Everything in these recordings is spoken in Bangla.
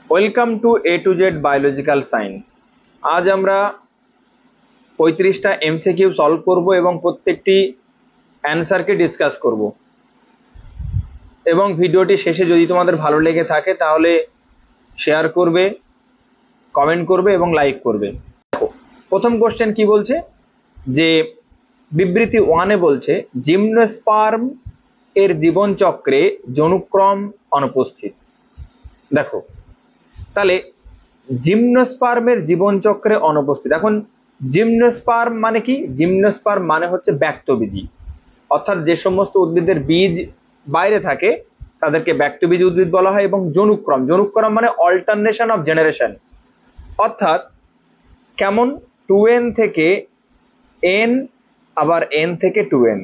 Welcome to A to Z biological science. আজ আমরা 35টা এমসিকিউ সলভ করব এবং প্রত্যেকটি অ্যান্সারকে ডিসকাস করব। এবং ভিডিওটি শেষে যদি তোমাদের ভালো লেগে থাকে তাহলে শেয়ার করবে, কমেন্ট করবে এবং লাইক করবে। প্রথম কোশ্চেন কি বলছে যে বিবৃতি 1-এ বলছে জিমনোস্পার্ম এর জীবন চক্রে যৌনক্রম অনুপস্থিত। দেখো তাহলে জিমনোস্পার্মের জীবন চক্রে অনুপস্থিত। এখন জিমনোস্পার্ম মানে কি? জিমনোস্পার্ম মানে হচ্ছে ব্যক্তবীজী, অর্থাৎ যে সমস্ত উদ্ভিদের বীজ বাইরে থাকে তাদেরকে ব্যক্তবীজী উদ্ভিদ বলা হয়। এবং যৌনক্রম, যৌনক্রম মানে অল্টারনেশন অফ জেনারেশন, অর্থাৎ কেমন 2n থেকে n আবার n থেকে 2n,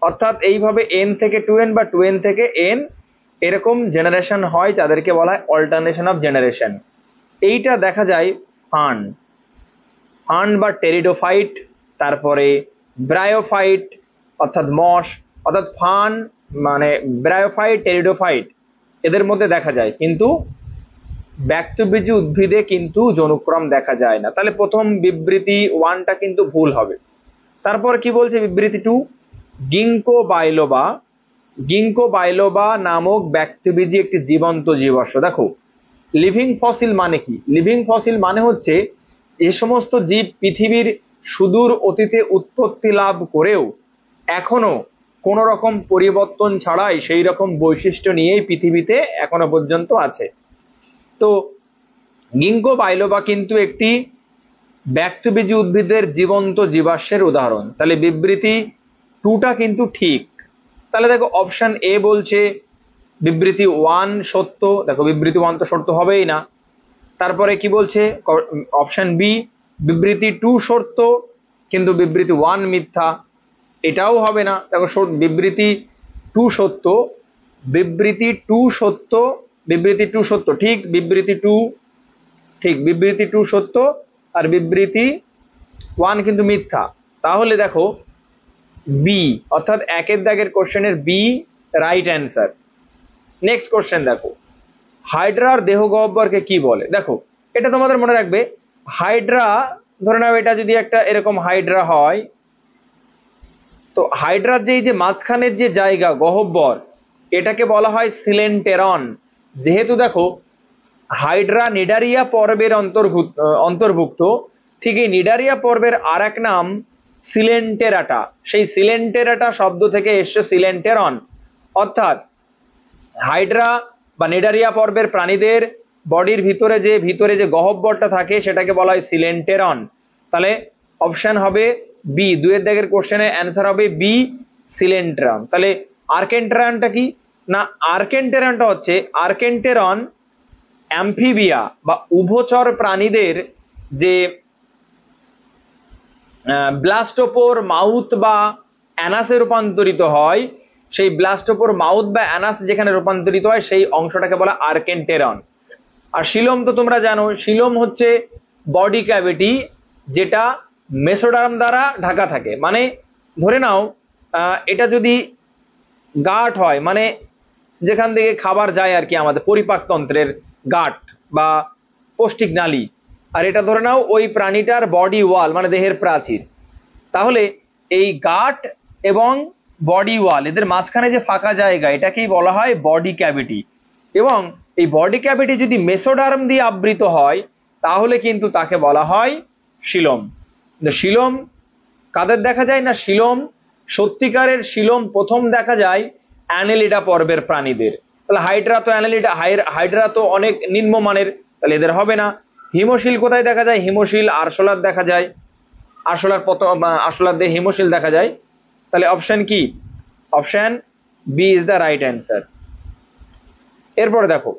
অর্থাৎ এইভাবে n থেকে 2n বা 2n থেকে n এরকম জেনারেশন হয়, যাদেরকে বলা হয় অল্টারনেশন অফ জেনারেশন। এইটা দেখা যায় ফার্ন বা টেরিডোফাইট, তারপরে ব্রায়োফাইট অর্থাৎ মশ, অর্থাৎ ফার্ন মানে ব্রায়োফাইট, টেরিডোফাইট এদের মধ্যে দেখা যায়, কিন্তু ব্যক্তবীজী উদ্ভিদে কিন্তু যৌনক্রম দেখা যায় না। তাহলে প্রথম বিবৃতি 1টা কিন্তু ভুল হবে। তারপর কি বলছে বিবৃতি 2, গিঙ্কো বাইলোবা নামক ব্যক্তবীজী একটি জীবন্ত জীবাশ্ম। দেখো লিভিং ফসিল মানে কি? লিভিং ফসিল মানে হচ্ছে যে সমস্ত জীব পৃথিবীর সুদূর অতীতে উৎপত্তি লাভ করেও এখনো কোন রকম পরিবর্তন ছাড়াই সেই রকম বৈশিষ্ট্য নিয়েই পৃথিবীতে এখনো পর্যন্ত আছে। তো গিঙ্কো বাইলোবা কিন্তু একটি ব্যক্তবীজী উদ্ভিদের জীবন্ত জীবাশ্মের উদাহরণ। তাহলে বিবৃতি 2টা কিন্তু ঠিক। তাহলে দেখো অপশন এ বলছে বিবৃতি 1 সত্য। দেখো বিবৃতি 1 তো সত্য হবেই না। তারপরে কি বলছে অপশন বি বিবৃতি 2 সত্য কিন্তু বিবৃতি 1 মিথ্যা, এটাও হবে না। দেখো বিবৃতি 2 সত্য, বিবৃতি 2 সত্য, বিবৃতি 2 সত্য ঠিক, বিবৃতি 2 ঠিক, বিবৃতি 2 সত্য আর বিবৃতি 1 কিন্তু মিথ্যা। তাহলে দেখো বি অর্থাৎ একের দাগের কোশ্চেনের B right answer. Next question দেখো, হাইড্রার দেহ গহ্বরকে কি বলে? দেখো এটা তোমাদের মনে রাখবে, হাইড্রা ধরে নাও এটা যদি একটা এরকম হাইড্রা হয়, তো হাইড্রার যে মাঝখানের যে জায়গা গহ্বর, এটাকে বলা হয় সিলেন্টেরন। যেহেতু দেখো হাইড্রা নিডারিয়া পর্বের অন্তর্ভুক্ত, ঠিক এই নিডারিয়া পর্বের আর এক নাম সিলেন্টেরাটা। সেই সিলেন্টেরাটা শব্দ থেকে এসছে সিলেন্টেরন, অর্থাৎ হাইড্রা বা নিডারিয়া পর্বের প্রাণীদের বডির ভিতরে যে গহ্বরটা থাকে সেটাকে বলা হয় সিলেন্টেরন। তাহলে অপশন হবে বি, 2-এর দাগের কোশ্চেনের অ্যান্সার হবে বি সিলেন্টেরন। তাহলে আর্কেন্টেরনটা কি না? আর্কেন্টেরনটা হচ্ছে আর্কেন্টেরন অ্যাম্ফিবিয়া বা উভচর প্রাণীদের যে ব্লাস্টোপোর মাউথ বা অ্যানাসে রূপান্তরিত হয়, সেই ব্লাস্টোপোর মাউথ বা অ্যানাস যেখানে রূপান্তরিত হয় সেই অংশটাকে বলা আর্কেন্টেরন। আর সিলোম তো তোমরা জানো, সিলোম হচ্ছে বডি ক্যাভিটি যেটা মেসোডার্ম দ্বারা ঢাকা থাকে। মানে ধরে নাও এটা যদি গাঁট হয়, মানে যেখান থেকে খাবার যায় আর কি, আমাদের পরিপাকতন্ত্রের গাঁট বা পৌষ্টিক নালী, আর এটা ধরে নাও ওই প্রাণীটার বডি ওয়াল মানে দেহের প্রাচীর। তাহলে এই গাট এবং বডি ওয়াল এদের মাঝখানে যে ফাঁকা জায়গা, এটাকেই বলা হয় বডি ক্যাভিটি। এবং এই বডি ক্যাভিটি যদি মেসোডার্ম দিয়ে আবৃত হয় তাহলে কিন্তু তাকে বলা হয় সিলোম। সিলোম কাদের দেখা যায় না? সিলোম সত্যিকারের সিলোম প্রথম দেখা যায় অ্যানেলিডা পর্বের প্রাণীদের। তাহলে হাইড্রা তো হাইড্রা তো অনেক নিম্নমানের, তাহলে এদের হবে না। হিমোশিল কোথায় দেখা যায়? হিমোশিল আরশোলার দেখা যায়, আরশোলার দেহে হিমোশিল দেখা যায়। তাহলে অপশন কি? Option B is the right answer. এরপরে দেখো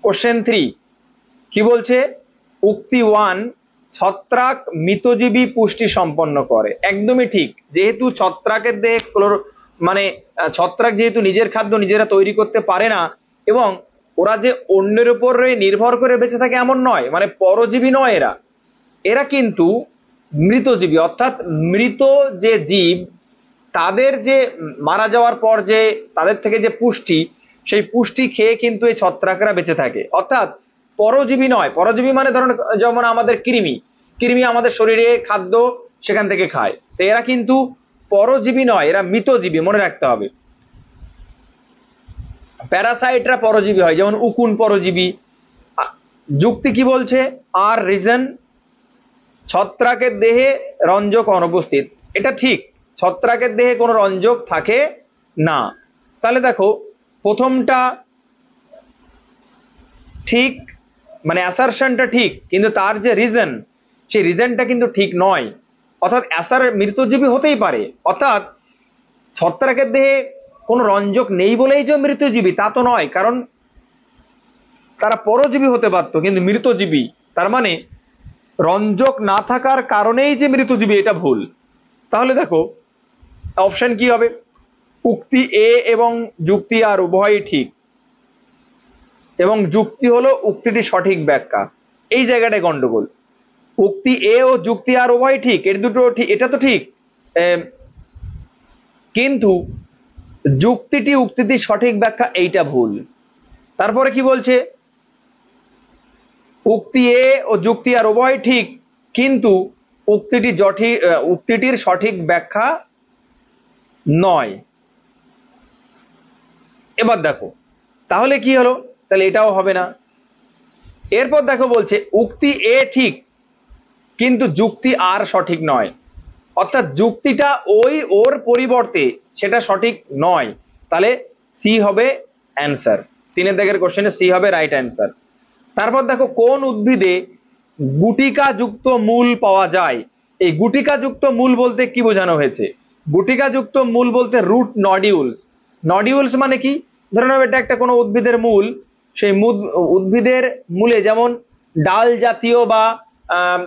কোশ্চেন 3 কি বলছে? উক্তি 1 ছত্রাক মৃতজীবী পুষ্টি সম্পন্ন করে। একদমই ঠিক, যেহেতু ছত্রাকের দেহে মানে ছত্রাক যেহেতু নিজের খাদ্য নিজেরা তৈরি করতে পারে না, এবং ওরা যে অন্যের উপর নির্ভর করে বেঁচে থাকে এমন নয়, মানে পরজীবী নয় এরা কিন্তু মৃতজীবী, অর্থাৎ মৃত যে জীব তাদের যে মারা যাওয়ার পর যে তাদের থেকে যে পুষ্টি, সেই পুষ্টি খেয়ে কিন্তু এই ছত্রাকরা বেঁচে থাকে। অর্থাৎ পরজীবী নয়, পরজীবী মানে ধরুন যেমন আমাদের কৃমি, কৃমি আমাদের শরীরে খাদ্য সেখান থেকে খায়, তো এরা কিন্তু পরজীবী নয়, এরা মৃতজীবী, মনে রাখতে হবে। প্যারাসাইটরা পরজীবী হয়, যেমন উকুন পরজীবী। যুক্তি কি বলছে? আর রিজন, ছত্রাকের দেহে রঞ্জক অনুপস্থিত। এটা ঠিক, ছত্রাকের দেহে কোনো রঞ্জক থাকে না। তাহলে দেখো প্রথমটা ঠিক, মানে অ্যাসারশনটা ঠিক, কিন্তু তার যে রিজন, সেই রিজনটা কিন্তু ঠিক নয়। অর্থাৎ অ্যাসার মৃতজীবী হতেই পারে, অর্থাৎ ছত্রাকের দেহে কোনো রঞ্জক নেই বলেই যে মৃতজীবী তা তো নয়, কারণ তারা পরজীবী হতে পারত কিন্তু মৃতজীবী, তার মানে রঞ্জক না থাকার কারণেই যে মৃতজীবী, এটা ভুল। তাহলে দেখো অপশন কি হবে? উক্তি এ এবং যুক্তি আর উভয়ই ঠিক, এবং যুক্তি হলো উক্তিটি সঠিক ব্যাখ্যা। এই জায়গাটায় গন্ডগোল। উক্তি এ ও যুক্তি আর উভয় ঠিক, এর দুটো ঠিক, এটা তো ঠিক, কিন্তু যুক্তিটি উক্তিটি সঠিক ব্যাখ্যা এইটা ভুল। তারপরে কি বলছে? উক্তি এ ও যুক্তি আর উভয় ঠিক, কিন্তু উক্তিটির সঠিক ব্যাখ্যা নয়। এবার দেখো তাহলে কি হলো? তাহলে এটাও হবে না। এরপর দেখো বলছে উক্তি এ ঠিক কিন্তু যুক্তি আর সঠিক নয়, অর্থাৎ যুক্তিটা ওর পরিবর্তে সেটা সঠিক নয়। তাহলে সি হবে অ্যান্সার। 3 দাগের কোশ্চেনে সি হবে রাইট অ্যান্সার। তারপর দেখো কোন উদ্ভিদে গুটিকা যুক্ত মূল পাওয়া যায়? এই গুটিকা যুক্ত মূল বলতে কি বোঝানো হয়েছে? গুটিকা যুক্ত মূল বলতে রুট নডিউলস। নডিউলস মানে কি? ধরে নাও এটা একটা কোনো উদ্ভিদের মূল, সেই উদ্ভিদের মূলে যেমন ডাল জাতীয় বা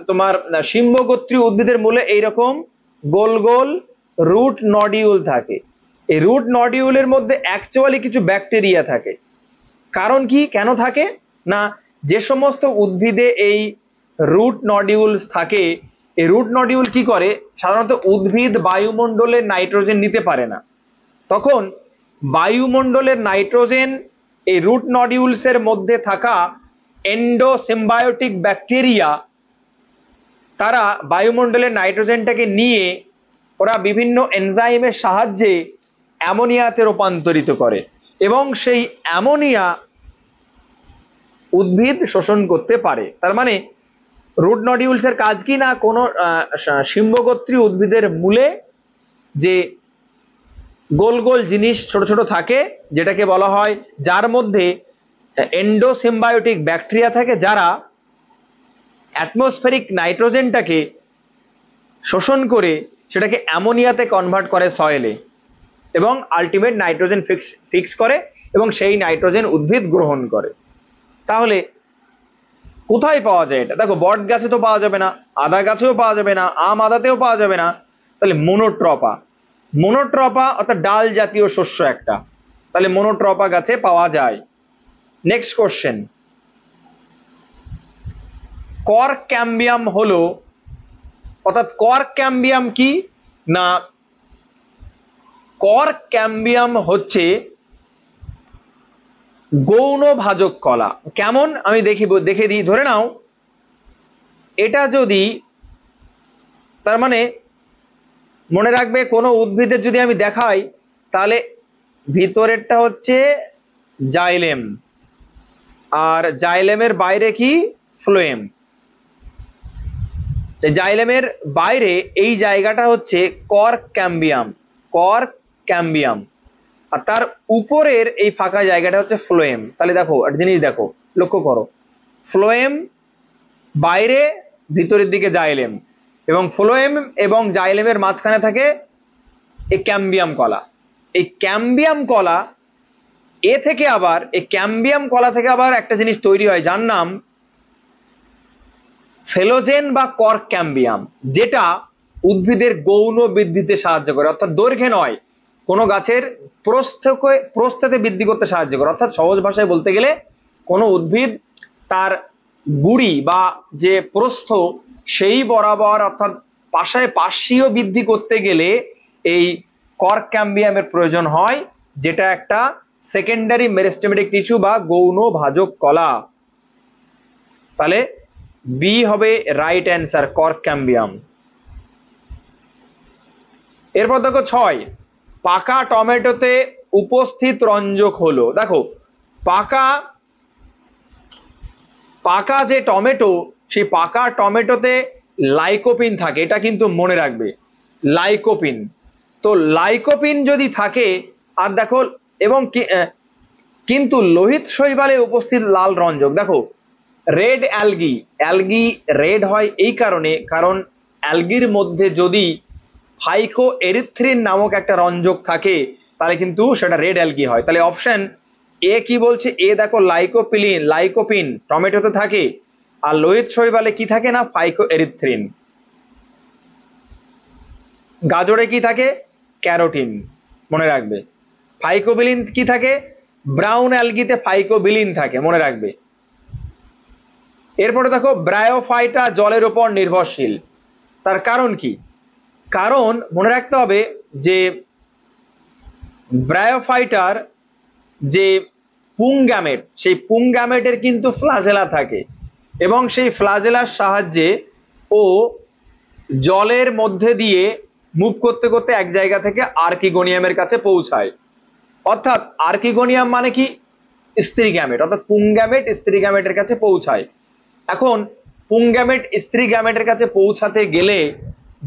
তোমার শিম্বগোত্রীয় উদ্ভিদের মূলে এইরকম গোল গোল রুট নডিউল থাকে। এই রুট নডিউলের মধ্যে অ্যাকচুয়ালি কিছু ব্যাকটেরিয়া থাকে। কারণ কি, কেন থাকে না, যে সমস্ত উদ্ভিদে এই রুট নডিউলস থাকে, এই রুট নডিউল কি করে, সাধারণত উদ্ভিদ বায়ুমণ্ডলের নাইট্রোজেন নিতে পারে না, তখন বায়ুমণ্ডলের নাইট্রোজেন এই রুট নডিউলস এর মধ্যে থাকা এন্ডোসিম্বায়োটিক ব্যাকটেরিয়া, তারা বায়ুমণ্ডলের নাইট্রোজেনটাকে নিয়ে ওরা বিভিন্ন এনজাইমের সাহায্যে অ্যামোনিয়াতে রূপান্তরিত করে, এবং সেই অ্যামোনিয়া উদ্ভিদ শোষণ করতে পারে। তার মানে রুট নডিউলস এর কাজ কি না, কোনো শিম্বগোত্রীয় উদ্ভিদের মূলে যে গোল গোল জিনিস ছোট ছোট থাকে, যেটাকে বলা হয়, যার মধ্যে এন্ডোসিম্বায়োটিক ব্যাকটেরিয়া থাকে, যারা অ্যাটমসফেরিক নাইট্রোজেনটাকে শোষণ করে সেটাকে অ্যামোনিয়াতে কনভার্ট করে সয়েলে, এবং আলটিমেট নাইট্রোজেন ফিক্স করে, এবং সেই নাইট্রোজেন উদ্ভিদ গ্রহণ করে। তাহলে কোথায় পাওয়া যায় এটা? দেখো বট গাছে তো পাওয়া যাবে না, আদা গাছেও পাওয়া যাবে না, আম আদাতেও পাওয়া যাবে না, তাহলে মোনোট্রপা, মোনোট্রপা অর্থাৎ ডাল জাতীয় শস্য একটা, তাহলে মোনোট্রপা গাছে পাওয়া যায়। নেক্সট কোশ্চেন, কর্ক ক্যাম্বিয়াম হলো, অর্থাৎ কর্ক ক্যাম্বিয়াম কি না, কর্ক ক্যাম্বিয়াম হচ্ছে গৌণ ভাজক কলা। কেমন আমি দেখে দিই। ধরে নাও এটা যদি, তার মানে মনে রাখবে কোনো উদ্ভিদের যদি আমি দেখাই, তাহলে ভিতরেরটা হচ্ছে জাইলেম, আর জাইলেমের বাইরে কি, ফ্লোয়েম। জাইলেমের বাইরে এই জায়গাটা হচ্ছে কর্ক ক্যাম্বিয়াম, কর্ক ক্যাম্বিয়াম, আর তার উপরের এই ফাঁকা জায়গাটা হচ্ছে ফ্লোয়েম। তাহলে দেখো একটা জিনিস দেখো, লক্ষ্য করো, ফ্লোয়েম বাইরে, ভিতরের দিকে জাইলেম, এবং ফ্লোয়েম এবং জাইলেমের মাঝখানে থাকে এই ক্যাম্বিয়াম কলা। এই ক্যাম্বিয়াম কলা থেকে আবার, এই ক্যাম্বিয়াম কলা থেকে আবার একটা জিনিস তৈরি হয় যার নাম ফেলোজেন বা কর্ক ক্যাম্বিয়াম, যেটা উদ্ভিদের গৌণ বৃদ্ধিতে সাহায্য করে, অর্থাৎ দৈর্ঘ্যে নয়, কোনো গাছের প্রস্থতে বৃদ্ধি করতে সাহায্য করে। অর্থাৎ সহজ ভাষায় বলতে গেলে কোনো উদ্ভিদ তার গুড়ি বা যে প্রস্থ সেই বরাবর, অর্থাৎ পার্শ্বীয় বৃদ্ধি করতে গেলে এই কর্ক ক্যাম্বিয়ামের প্রয়োজন হয়, যেটা একটা সেকেন্ডারি মেরিস্টেমেটিক টিস্যু বা গৌণ ভাজক কলা। তাহলে বি হবে রাইট অ্যান্সার, কর্ক ক্যাম্বিয়াম। এরপর দেখো 6, পাকা টমেটোতে উপস্থিত রঞ্জক হলো। দেখো পাকা পাকা যে টমেটো, সেই পাকা টমেটোতে লাইকোপিন থাকে, এটা কিন্তু মনে রাখবে, লাইকোপিন। তো লাইকোপিন যদি থাকে, আর দেখো এবং কিন্তু লোহিত শৈবালে উপস্থিত লাল রঞ্জক। দেখো রেড অ্যালগি, অ্যালগি রেড হয় এই কারণে, কারণ অ্যালগির মধ্যে যদি ফাইকো এরিথ্রিন নামক একটা রঞ্জক থাকে তাহলে কিন্তু সেটা রেড অ্যালগি হয়। তাহলে অপশন এ কি বলছে, এ দেখো লাইকোপিন টমেটোতে থাকে, আর লোহিত শৈবালে কি থাকে না, ফাইকো এরিথ্রিন। গাজরে কি থাকে, ক্যারোটিন, মনে রাখবে। ফাইকোবিলিন কি থাকে, ব্রাউন অ্যালগিতে ফাইকোবিলিন থাকে, মনে রাখবে। এরপরে দেখো ব্রায়োফাইটা জলের উপর নির্ভরশীল, তার কারণ কি? কারণ মনে রাখতে হবে যে ব্রায়োফাইটার যে পুংগ্যামেট, সেই পুংগ্যামেটের কিন্তু ফ্লাজেলা থাকে, এবং সেই ফ্লাজেলার সাহায্যে ও জলের মধ্যে দিয়ে মুভ করতে করতে এক জায়গা থেকে আর্কিগোনিয়ামের কাছে পৌঁছায়। অর্থাৎ আর্কিগোনিয়াম মানে কি, স্ত্রী গ্যামেট, অর্থাৎ পুংগ্যামেট স্ত্রী গ্যামেটের কাছে পৌঁছায়। এখন পুংগ্যামেট স্ত্রী গ্যামেটের কাছে পৌঁছাতে গেলে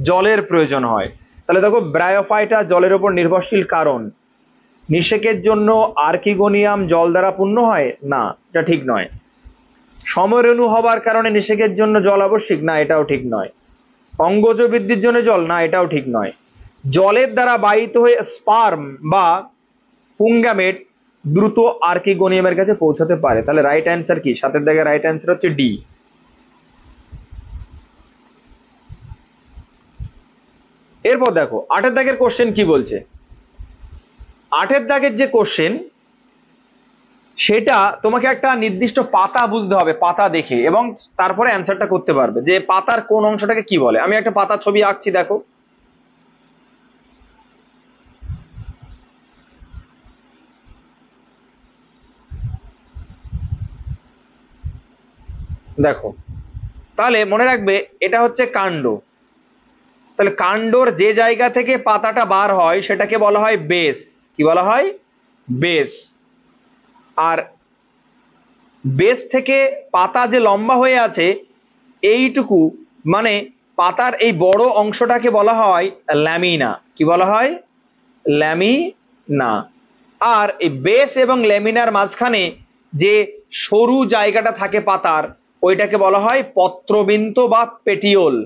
জলের প্রয়োজন হয়। তাহলে দেখো ব্রায়োফাইটা জলের উপর নির্ভরশীল কারণ, নিষেকের জন্য আর্কিগোনিয়াম জল দ্বারা পূর্ণ হয় না, এটা ঠিক নয়। সমরেণু হবার কারণে নিষেকের জন্য জল আবশ্যিক না, এটাও ঠিক নয়। অঙ্গজ বৃদ্ধির জন্য জল, না এটাও ঠিক নয়। জলের দ্বারা বাহিত হয়ে স্পার্ম বা পুংগ্যামেট দ্রুত আর্কিগোনিয়ামের কাছে পৌঁছাতে পারে। তাহলে রাইট অ্যান্সার কি, 7 দাগে রাইট অ্যান্সার হচ্ছে ডি। এরপর দেখো 8 দাগের কোশ্চেন কি বলছে। 8 দাগের যে কোশ্চেন, সেটা তোমাকে একটা নির্দিষ্ট পাতা বুঝতে হবে, পাতা দেখে, এবং তারপরে অ্যান্সারটা করতে পারবে যে পাতার কোন অংশটাকে কি বলে। আমি একটা পাতার ছবি আঁকছি, দেখো দেখো তাহলে মনে রাখবে এটা হচ্ছে কাণ্ড। তাহলে কাণ্ডর যে জায়গা থেকে পাতাটা বার হয় সেটাকে বলা হয় বেস। কি বলা হয়, বেস। আর বেস থেকে পাতা যে লম্বা হয়ে আছে এইটুকু, মানে পাতার এই বড় অংশটাকে বলা হয় ল্যামিনা। কি বলা হয়, ল্যামিনা। আর এই বেস এবং ল্যামিনার মাঝখানে যে সরু জায়গাটা থাকে পাতার, ওইটাকে বলা হয় পত্রবিন্তু বা পেটিওল,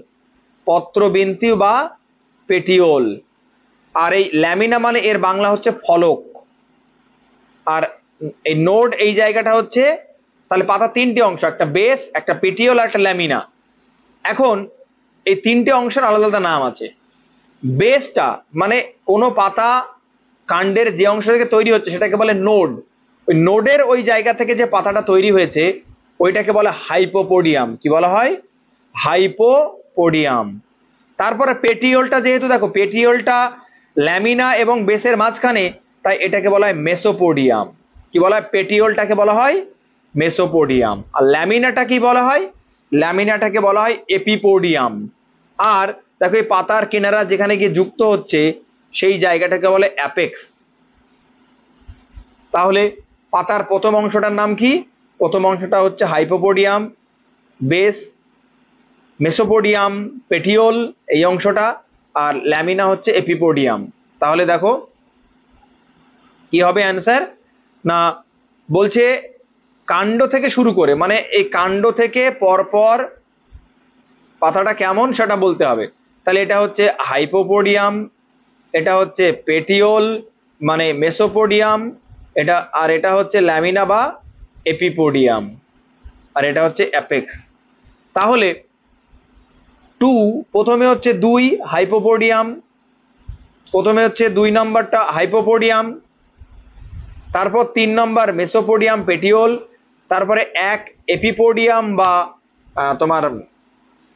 পত্রবিন্তু বা পেটিওল। আর এই ল্যামিনা মানে এর বাংলা হচ্ছে ফলক। আর এই নোড এই জায়গাটা হচ্ছে, তাহলে পাতা 3টে অংশ, একটা বেস, একটা পেটিওল আর একটা ল্যামিনা। এখন এই 3টে অংশের আলাদা আলাদা নাম আছে। বেসটা মানে কোনো পাতা কাণ্ডের যে অংশ থেকে তৈরি হচ্ছে সেটাকে বলে নোড। ওই নোডের ওই জায়গা থেকে যে পাতাটা তৈরি হয়েছে ওইটাকে বলে হাইপোপোডিয়াম। কি বলা হয়, হাইপোপোডিয়াম। তারপরে পেটিওলটা, যেহেতু দেখো পেটিওলটা ল্যামিনা এবং বেসের মাঝখানে, তাই এটাকে বলা হয় মেসোপোডিয়াম। কি বলা হয়, পেটিওলটাকে বলা হয় মেসোপোডিয়াম। আর ল্যামিনাটা কি বলা হয়, ল্যামিনাটাকে বলা হয় এপিপোডিয়াম। আর দেখো এই পাতার কিনারা যেখানে গিয়ে যুক্ত হচ্ছে সেই জায়গাটাকে বলে অ্যাপেক্স। তাহলে পাতার প্রথম অংশটার নাম কি, প্রথম অংশটা হচ্ছে হাইপোপোডিয়াম, বেস, মেসোপোডিয়াম, পেটিওল এই অংশটা, আর ল্যামিনা হচ্ছে এপিপোডিয়াম। তাহলে দেখো কি হবে অ্যান্সার না, বলছে কাণ্ড থেকে শুরু করে, মানে এই কাণ্ড থেকে পরপর পাতাটা কেমন সেটা বলতে হবে। তাহলে এটা হচ্ছে হাইপোপোডিয়াম, এটা হচ্ছে পেটিওল মানে মেসোপোডিয়াম, এটা, আর এটা হচ্ছে ল্যামিনা বা এপিপোডিয়াম, আর এটা হচ্ছে অ্যাপেক্স। তাহলে 2 প্রথমে হচ্ছে 2 হাইপোপোডিয়াম, প্রথমে হচ্ছে 2 নম্বরটা হাইপোপোডিয়াম, তারপর 3 নম্বর মেসোপোডিয়াম পেটিওল, তারপরে 1 এপিপোডিয়াম বা তোমার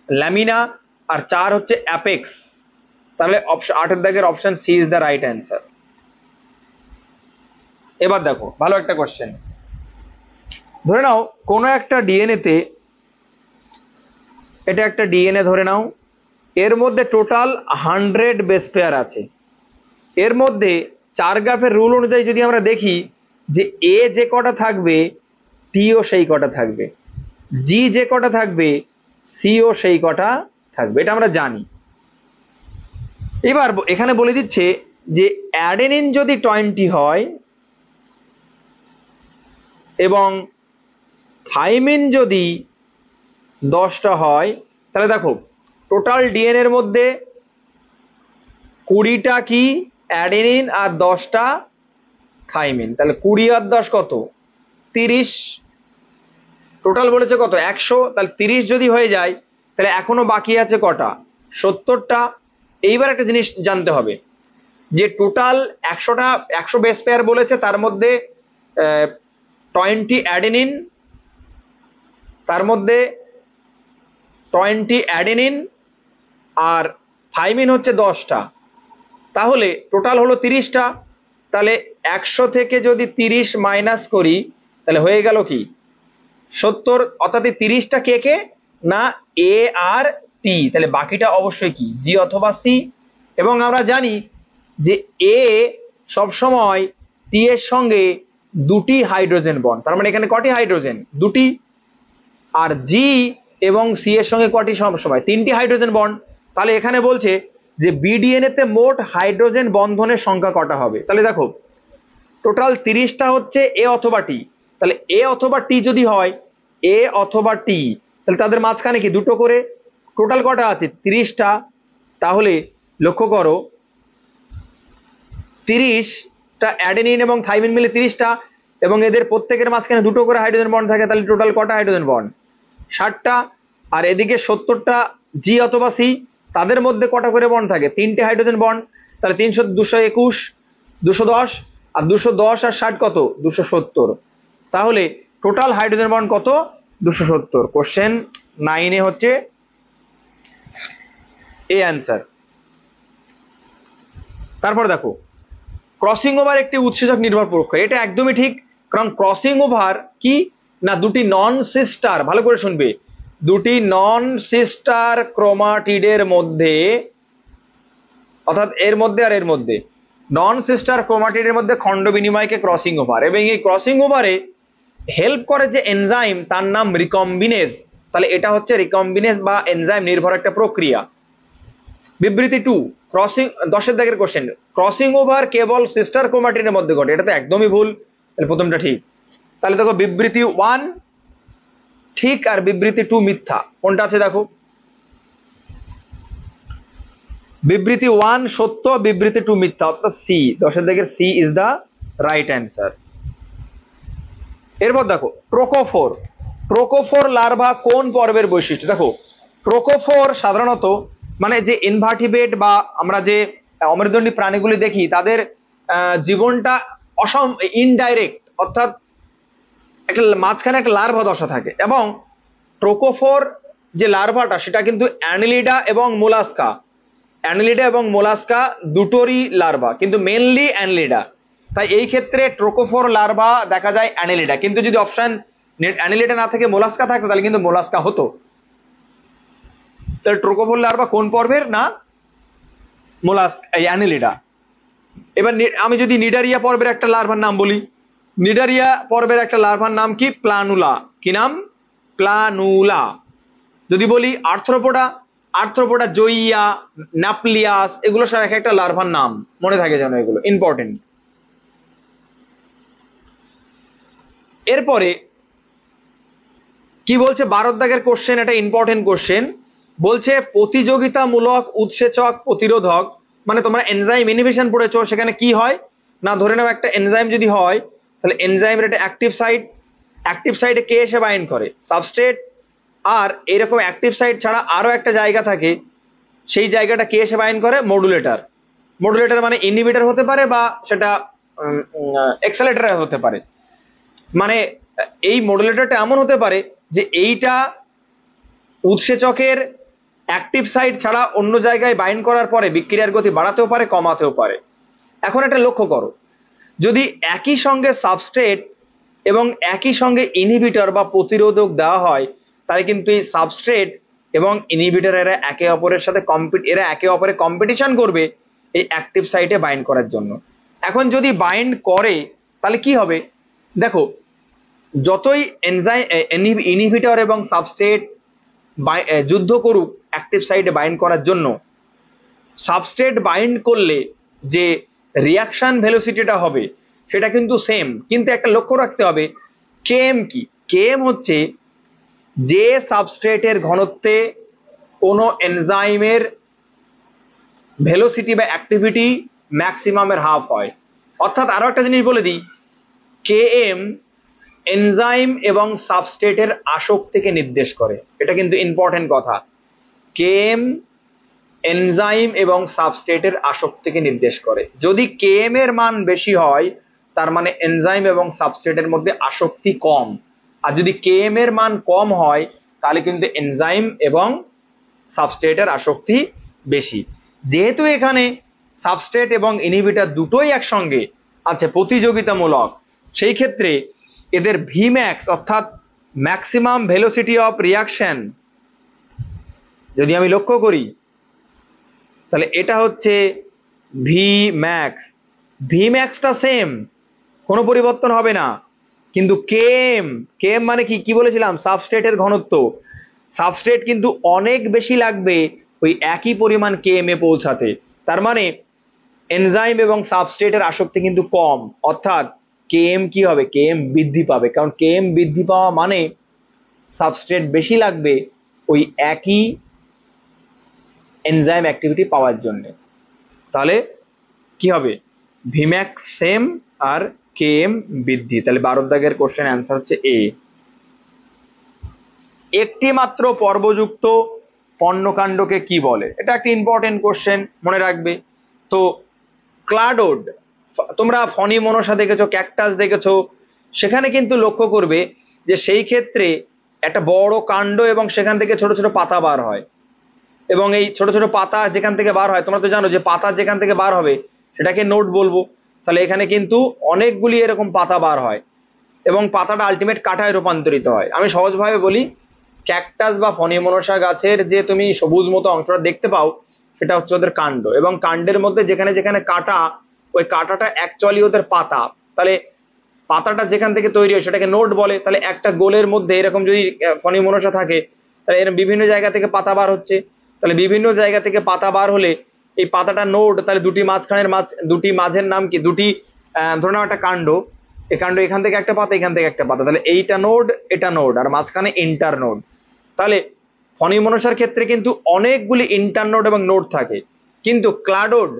ল্যামিনা, আর 4 হচ্ছে অ্যাপেক্স। তাহলে 8 দাগের option C is the right answer. এবার দেখো ভালো একটা কোশ্চেন, ধরে নাও কোনো একটা ডিএনএতে, এটা একটা ডিএনএ ধরে নাও, এর মধ্যে টোটাল 100 বেস পেয়ার আছে। এর মধ্যে 4 গ্রাফের রুল অনুযায়ী যদি আমরা দেখি যে এ যে কটা থাকবে টিও সেই কটা থাকবে, জি যে কটা থাকবে সিও সেই কটা থাকবে, এটা আমরা জানি। এবার এখানে বলে দিচ্ছে যে অ্যাডেনিন যদি 20 হয় এবং থাইমিন যদি 10টা হয়, তাহলে দেখো টোটাল ডিএনএ এর মধ্যে 20টা কি অ্যাডেনিন আর 10টা থাইমিন, তাহলে 20 আর 10 কত 30, টোটাল বলেছে কত 100, তাহলে 30 যদি হয়ে যায় তাহলে এখনো বাকি আছে কটা 70টা। এইবার একটা জিনিস জানতে হবে যে টোটাল 100 বেস পেয়ার বলেছে, তার মধ্যে 20 অ্যাডেনিন, তার মধ্যে 20 অ্যাডেনিন আর থাইমিন হচ্ছে 10টা, তাহলে টোটাল হলো 30টা। তাহলে 100 থেকে যদি 30 মাইনাস করি তাহলে হয়ে গেল কি 70, অর্থাৎ 30টা কে কে না এ আর টি, তাহলে বাকিটা অবশ্যই কি জি অথবা সি। এবং আমরা জানি যে এ সবসময় টি এর সঙ্গে 2টি হাইড্রোজেন বন্ড, তার মানে এখানে কটি হাইড্রোজেন 2টি, আর জি এবং সি এর সঙ্গে কটি সবসময় 3টি হাইড্রোজেন বন্ড। তাহলে এখানে বলছে যে বিডিএনএ তে মোট হাইড্রোজেন বন্ধনের সংখ্যা কটা হবে, তাহলে দেখো টোটাল 30টা হচ্ছে এ অথবা টি, তাহলে এ অথবা টি যদি হয় এ অথবা টি, তাহলে তাদের মাঝখানে কি দুটো করে, টোটাল কটা আছে 30টা। তাহলে লক্ষ্য করো 30টা অ্যাডেনিন এবং থাইমিন মিলে 30টা, এবং এদের প্রত্যেকের মাঝখানে দুটো করে হাইড্রোজেন বন্ড থাকে, তাহলে টোটাল কটা হাইড্রোজেন বন্ড 60টা। আর এদিকে 70টা জি অথবা সি, তাদের মধ্যে কটা করে বন্ড থাকে 3টে হাইড্রোজেন বন্ড, তাহলে 300 221 210, আর 210 আর 60 কত 270, তাহলে টোটাল হাইড্রোজেন বন্ড কত 270। কোশ্চেন 9 এ হচ্ছে এ অ্যান্সার। তারপর দেখো ক্রসিং ওভার একটি উৎসেচক নির্ভর প্রক্রিয়া, এটা একদমই ঠিক, কারণ ক্রসিং ওভার কি না দুটি নন সিস্টার, ভালো করে শুনবে, দুটি নন সিস্টার ক্রোমাটিডের মধ্যে, অর্থাৎ এর মধ্যে আর এর মধ্যে নন সিস্টার ক্রোমাটিডের মধ্যে খণ্ড বিনিময়কে ক্রসিং ওভার, এবং এই ক্রসিং ওভারে হেল্প করে যে এনজাইম তার নাম রিকম্বিনেজ, তাহলে এটা হচ্ছে রিকম্বিনেজ বা এনজাইম নির্ভর একটা প্রক্রিয়া। বিবৃতি 2 ক্রসিং 10 দাগের কোশ্চেন, ক্রসিং ওভার কেবল সিস্টার ক্রোমাটিনের মধ্যে ঘটে, এটা তো একদমই ভুল, তাহলে প্রথমটা ঠিক। তাহলে দেখো বিবৃতি 1 ঠিক আর বিবৃতি 2 মিথ্যা, কোনটা আছে দেখো, বিবৃতি 1 সত্য, বিবৃতি 2 মিথ্যা, অর্থাৎ সি 10 দাগের C is the right answer. এরপর দেখো ট্রোকোফোর, ট্রোকোফোর লার্ভা কোন পর্বের বৈশিষ্ট্য, দেখো ট্রোকোফোর সাধারণত মানে যে ইনভার্টিব্রেট বা আমরা যে অমেরুদণ্ডী প্রাণীগুলি দেখি তাদের জীবনটা ইনডাইরেক্ট, অর্থাৎ একটা মাঝখানে একটা লার্ভা দশা থাকে, এবং ট্রোকোফোর যে লার্ভাটা সেটা কিন্তু অ্যানিলিডা এবং মোলাস্কা, অ্যানিলিডা এবং মোলাস্কা দুটোরই লার্ভা, কিন্তু মেনলি অ্যানিলিডা, তাই এই ক্ষেত্রে ট্রোকোফোর লার্ভা দেখা যায় অ্যানিলিডা, কিন্তু যদি অপশন অ্যানিলিডা না থেকে মোলাস্কা থাকতো তাহলে কিন্তু মোলাস্কা হতো। তাহলে ট্রোকোফোর লার্ভা কোন পর্বের না মোলাস্কা, এই অ্যানিলিডা। এবার আমি যদি নিডারিয়া পর্বের একটা লার্ভার নাম বলি, নিডারিয়া পর্বের একটা লার্ভার নাম কি প্লানুলা, কি নাম প্লানুলা। যদি বলি আর্থ্রোপোডা, আর্থ্রোপোডা জইয়া, ন্যাপলিয়াস, এগুলো সব এক একটা লার্ভার নাম, মনে থাকে যেন, এগুলো ইম্পর্টেন্ট। এরপরে কি বলছে 12 দাগের কোশ্চেন, এটা ইম্পর্টেন্ট কোশ্চেন, বলছে প্রতিযোগিতামূলক উৎসেচক প্রতিরোধক, মানে তোমরা এনজাইম ইনহিবিশন পড়েছো, সেখানে কি হয় না ধরে নাও একটা এনজাইম যদি হয় তাহলে এনজাইমের একটা অ্যাক্টিভ সাইট, অ্যাক্টিভ সাইটে কে এসে বাইন্ড করে সাবস্ট্রেট, আর এরকম অ্যাক্টিভ সাইট ছাড়া আরো একটা জায়গা থাকে, সেই জায়গাটা কে এসে বাইন্ড করে মডুলেটর, মডুলেটর মানে ইনহিবিটর হতে পারে বা সেটা এক্সেলেটর হতে পারে, মানে এই মডুলেটরটা এমন হতে পারে যে এইটা উৎসেচকের অ্যাক্টিভ সাইট ছাড়া অন্য জায়গায় বাইন্ড করার পরে বিক্রিয়ার গতি বাড়াতেও পারে কমাতেও পারে। এখন একটা লক্ষ্য করো যদি একই সঙ্গে সাবস্ট্রেট এবং একই সঙ্গে ইনহিবিটর বা প্রতিরোধক দেওয়া হয়, তাহলে কিন্তু এই সাবস্ট্রেট এবং ইনহিবিটর এরা একে অপরের কম্পিটিশন করবে এই অ্যাক্টিভ সাইটে বাইন্ড করার জন্য। এখন যদি বাইন্ড করে তাহলে কি হবে? দেখো, যতই ইনহিবিটর এবং সাবস্ট্রেট যুদ্ধ করুক অ্যাক্টিভ সাইটে বাইন্ড করার জন্য, সাবস্ট্রেট বাইন্ড করলে যে রিয়াকশন ভেলোসিটিটা হবে সেটা কিন্তু সেম, কিন্তু একটা লক্ষ্য রাখতে হবে কেএম কি। কেএম হচ্ছে যে সাবস্ট্রেটের ঘনত্বে কোনো এনজাইমের ভেলোসিটি বা অ্যাক্টিভিটি ম্যাক্সিমামের হাফ হয়। অর্থাৎ আরো একটা জিনিস বলে দিই, কেএম এনজাইম এবং সাবস্ট্রেটের আসক্তিকে নির্দেশ করে। এটা কিন্তু ইম্পর্টেন্ট কথা। কেএম এনজাইম এবং সাবস্ট্রেটের আসক্তিকে নির্দেশ করে। যদি কেএম এর মান বেশি হয় তার মানে এনজাইম এবং সাবস্ট্রেটের মধ্যে আসক্তি কম, আর যদি কেএম এর মান কম হয় তাহলে কিন্তু এনজাইম এবং সাবস্ট্রেটের আসক্তি বেশি। যেহেতু এখানে সাবস্ট্রেট এবং ইনহিবিটর দুটোই একসঙ্গে আছে প্রতিযোগিতামূলক, সেই ক্ষেত্রে এদের ভিম্যাক্স অর্থাৎ ম্যাক্সিমাম ভেলোসিটি অফ রিয়াকশন যদি আমি লক্ষ্য করি তাহলে এটা হচ্ছে ভি ম্যাক্স। ভি ম্যাক্সটা সেম, কোনো পরিবর্তন হবে না, কিন্তু কেএম, কেএম মানে কি কি বলেছিলাম? সাবস্ট্রেটের ঘনত্ব। সাবস্ট্রেট কিন্তু অনেক বেশি লাগবে ওই একই পরিমাণ কেএম এ পৌঁছাতে, তার মানে এনজাইম এবং সাবস্ট্রেটের আসক্তি কিন্তু কম, অর্থাৎ কেএম কি হবে? কেএম বৃদ্ধি পাবে, কারণ কেএম বৃদ্ধি পাওয়া মানে সাবস্ট্রেট বেশি লাগবে ওই একই এনজাইম অ্যাক্টিভিটি পাওয়ার জন্য। তাহলে কি হবে? ভিম্যাক্স সেম আর কেএম বৃদ্ধি। তাহলে 12 দাগের কোশ্চেন অ্যান্সার হচ্ছে এ। একটি মাত্র পর্বযুক্ত পর্ণকাণ্ডকে কি বলে? এটা একটা ইম্পর্টেন্ট কোশ্চেন, মনে রাখবে। তো ক্লাডোড, তোমরা ফনি মনসা দেখেছো, ক্যাকটাস দেখেছো, সেখানে কিন্তু লক্ষ্য করবে যে সেই ক্ষেত্রে একটা বড় কাণ্ড এবং সেখান থেকে ছোট ছোট পাতা বার হয়, এবং এই ছোট ছোট পাতা যেখান থেকে বার হয়, তোমরা তো জানো যে পাতা যেখান থেকে বার হবে সেটাকে নোড বলবো। তাহলে এখানে কিন্তু অনেকগুলি এরকম পাতা বার হয় এবং পাতাটা আলটিমেট কাঁটায় রূপান্তরিত হয়। আমি সহজভাবে বলি, ক্যাকটাস বা ফনিমনসা গাছের যে তুমি সবুজ মতো অংশটা দেখতে পাও সেটা হচ্ছে ওদের কাণ্ড, এবং কাণ্ডের মধ্যে যেখানে যেখানে কাঁটা, ওই কাঁটাটা অ্যাকচুয়ালি ওদের পাতা। তাহলে পাতাটা যেখান থেকে তৈরি হয় সেটাকে নোড বলে। তাহলে একটা গোলের মধ্যে এরকম যদি ফনিমনসা থাকে তাহলে এরকম বিভিন্ন জায়গা থেকে পাতা বার হচ্ছে। তাহলে বিভিন্ন জায়গা থেকে পাতা বার হলে এই পাতাটা নোড, তাহলে দুটি মাঝের নাম কি? দুটি ধরে নাও একটা কাণ্ড, এই কাণ্ড এখান থেকে একটা পাতা, এখান থেকে একটা পাতা, তাহলে এইটা নোড, এটা নোড, আর মাঝখানে ইন্টার নোড। তাহলে ফনিমনসার ক্ষেত্রে কিন্তু অনেকগুলি ইন্টার নোড এবং নোড থাকে, কিন্তু ক্লাডোড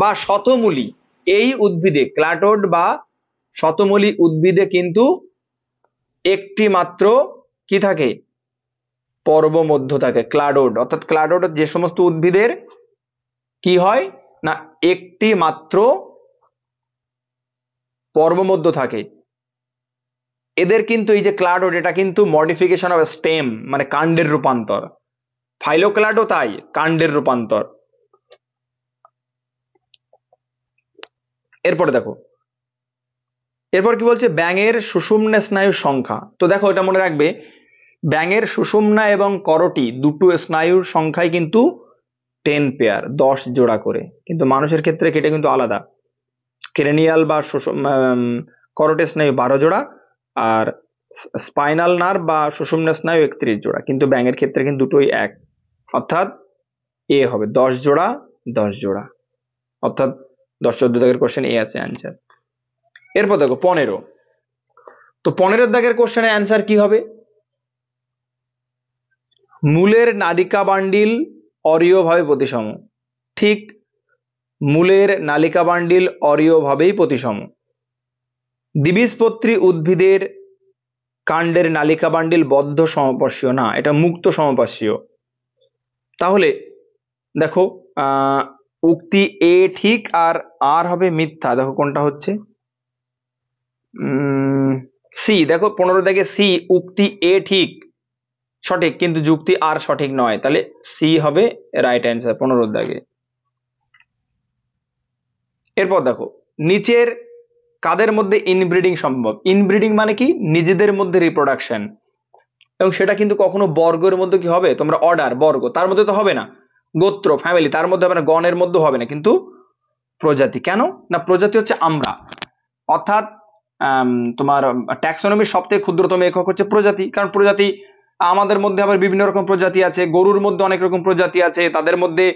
বা শতমূলী এই উদ্ভিদে, ক্লাডোড বা শতমূলী উদ্ভিদে কিন্তু একটি মাত্র কি থাকে? পর্বমধ্য থাকে, ক্লাডোড। অর্থাৎ ক্লাডোড যে সমস্ত উদ্ভিদের কি হয় না, একটি মাত্র পর্বমধ্য থাকে। এদের কিন্তু এই যে ক্লাডোড, এটা কিন্তু মডিফিকেশন অফ স্টেম, মানে কাণ্ডের রূপান্তর। ফাইলোক্লাডও তাই, কাণ্ডের রূপান্তর। এরপরে দেখো, এরপর কি বলছে? ব্যাঙের সুষুম্না স্নায়ুর সংখ্যা। তো দেখো, এটা মনে রাখবে, ব্যাঙের সুষুম্না এবং করটি দুটো স্নায়ুর সংখ্যাই কিন্তু 10 পেয়ার, 10 জোড়া করে, কিন্তু মানুষের ক্ষেত্রে এটা কিন্তু আলাদা। ক্রেনিয়াল বা করটে স্নায়ু 12 জোড়া, আর স্পাইনাল নার্ভ বা সুষুম্না স্নায়ু 31 জোড়া, কিন্তু ব্যাঙের ক্ষেত্রে কিন্তু দুটোই এক, অর্থাৎ এ হবে 10 জোড়া 10 জোড়া, অর্থাৎ 10-14 দাগের কোশ্চেন এ আছে অ্যান্সার। এরপর দেখো 15। তো 15 দাগের কোশ্চেনের অ্যান্সার কি হবে? মূলের নালিকা বান্ডিল অরীয়ভাবে প্রতিসম। ঠিক, মূলের নালিকা বান্ডিল অরীয়ভাবেই প্রতিসম। দ্বিবীজপত্রী উদ্ভিদের কাণ্ডের নালিকা বান্ডিল বদ্ধ সমপার্শ্বীয় না, এটা মুক্ত সমপার্শ্বীয়। তাহলে দেখো, উক্তি এ ঠিক আর আর হবে মিথ্যা। দেখো কোনটা হচ্ছে? সি। দেখো 15 দাগে সি, উক্তি এ ঠিক সঠিক কিন্তু যুক্তি আর সঠিক নয়, তাহলে সি হবে রাইট অ্যান্সার 15 দাগে। এরপর দেখো, নিচের কাদের মধ্যে ইনব্রিডিং সম্ভব? ইনব্রিডিং মানে কি? নিজেদের মধ্যে রিপ্রোডাকশন, এবং সেটা কিন্তু কখনো বর্গের মধ্যে কি হবে? তোমরা অর্ডার, বর্গ, তার মধ্যে তো হবে না। গোত্র, ফ্যামিলি, তার মধ্যে হবে না। গণের মধ্যে হবে না। কিন্তু প্রজাতি। কেন না? প্রজাতি হচ্ছে আমরা, অর্থাৎ তোমার ট্যাক্সোনমির সব থেকে ক্ষুদ্রতম একক হচ্ছে প্রজাতি। কারণ প্রজাতি, আমাদের মধ্যে আবার বিভিন্ন রকম প্রজাতি আছে, গরুর মধ্যে অনেক রকম প্রজাতি আছে, তাদের মধ্যে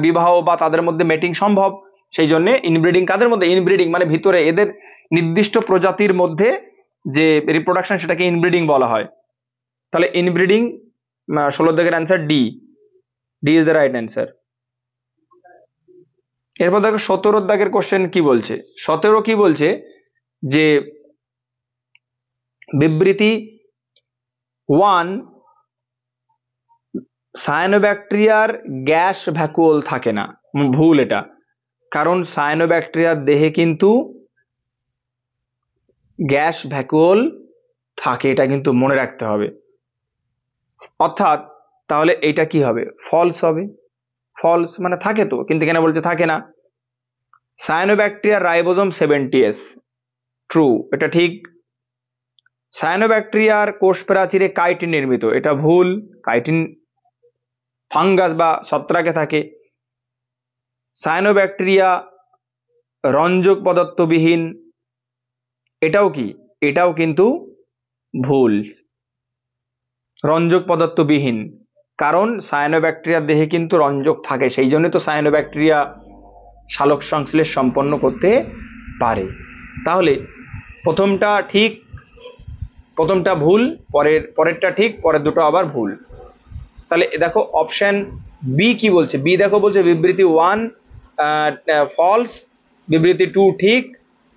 বিবাহ বা তাদের মধ্যে মেটিং সম্ভব। সেই জন্য ইনব্রিডিং কাদের মধ্যে? ইনব্রিডিং মানে ভিতরে এদের নির্দিষ্ট প্রজাতির মধ্যে যে রিপ্রোডাকশন, সেটাকে ইনব্রিডিং বলা হয়। তাহলে ইনব্রিডিং 16 দাগের answer D. D is the right answer. এরপর দেখো 17 দাগের কোশ্চেন কি বলছে। 17 কি বলছে যে বিবৃতি 1 সায়ানোব্যাকটেরিয়ার গ্যাস ভ্যাকুয়াল থাকে না। ভুল এটা। কারণ সায়ানোব্যাকটেরিয়ার দেহে কিন্তু গ্যাস ভ্যাকুয়াল থাকে, এটা কিন্তু মনে রাখতে হবে। অর্থাৎ তাহলে এটা কি হবে? ফলস হবে। ফলস মানে থাকে তো, কিন্তু কেন বলছে থাকে না? সায়ানোব্যাকটেরিয়ার রাইবোজোম 70S, ট্রু, এটা ঠিক। সায়ানোব্যাকটেরিয়ার কোষ প্রাচীরে কাইটিন নির্মিত, এটা ভুল। কাইটিন ফাঙ্গাস বা ছত্রাকে থাকে। সায়ানোব্যাকটেরিয়া রঞ্জক পদার্থবিহীন, এটাও কি? এটাও কিন্তু ভুল। রঞ্জক পদার্থবিহীন, কারণ সায়ানোব্যাকটেরিয়ার দেহে কিন্তু রঞ্জক থাকে, সেই জন্য তো সায়ানোব্যাকটেরিয়া সালোক সংশ্লেষ সম্পন্ন করতে পারে। তাহলে প্রথমটা ঠিক, প্রথমটা ভুল, পরেরটা ঠিক, পরের দুটো আবার ভুল। তাহলে দেখো অপশন বি কি বলছে। বি দেখো বলছে বিবৃতি 1 ফলস, বিবৃতি 2 ঠিক,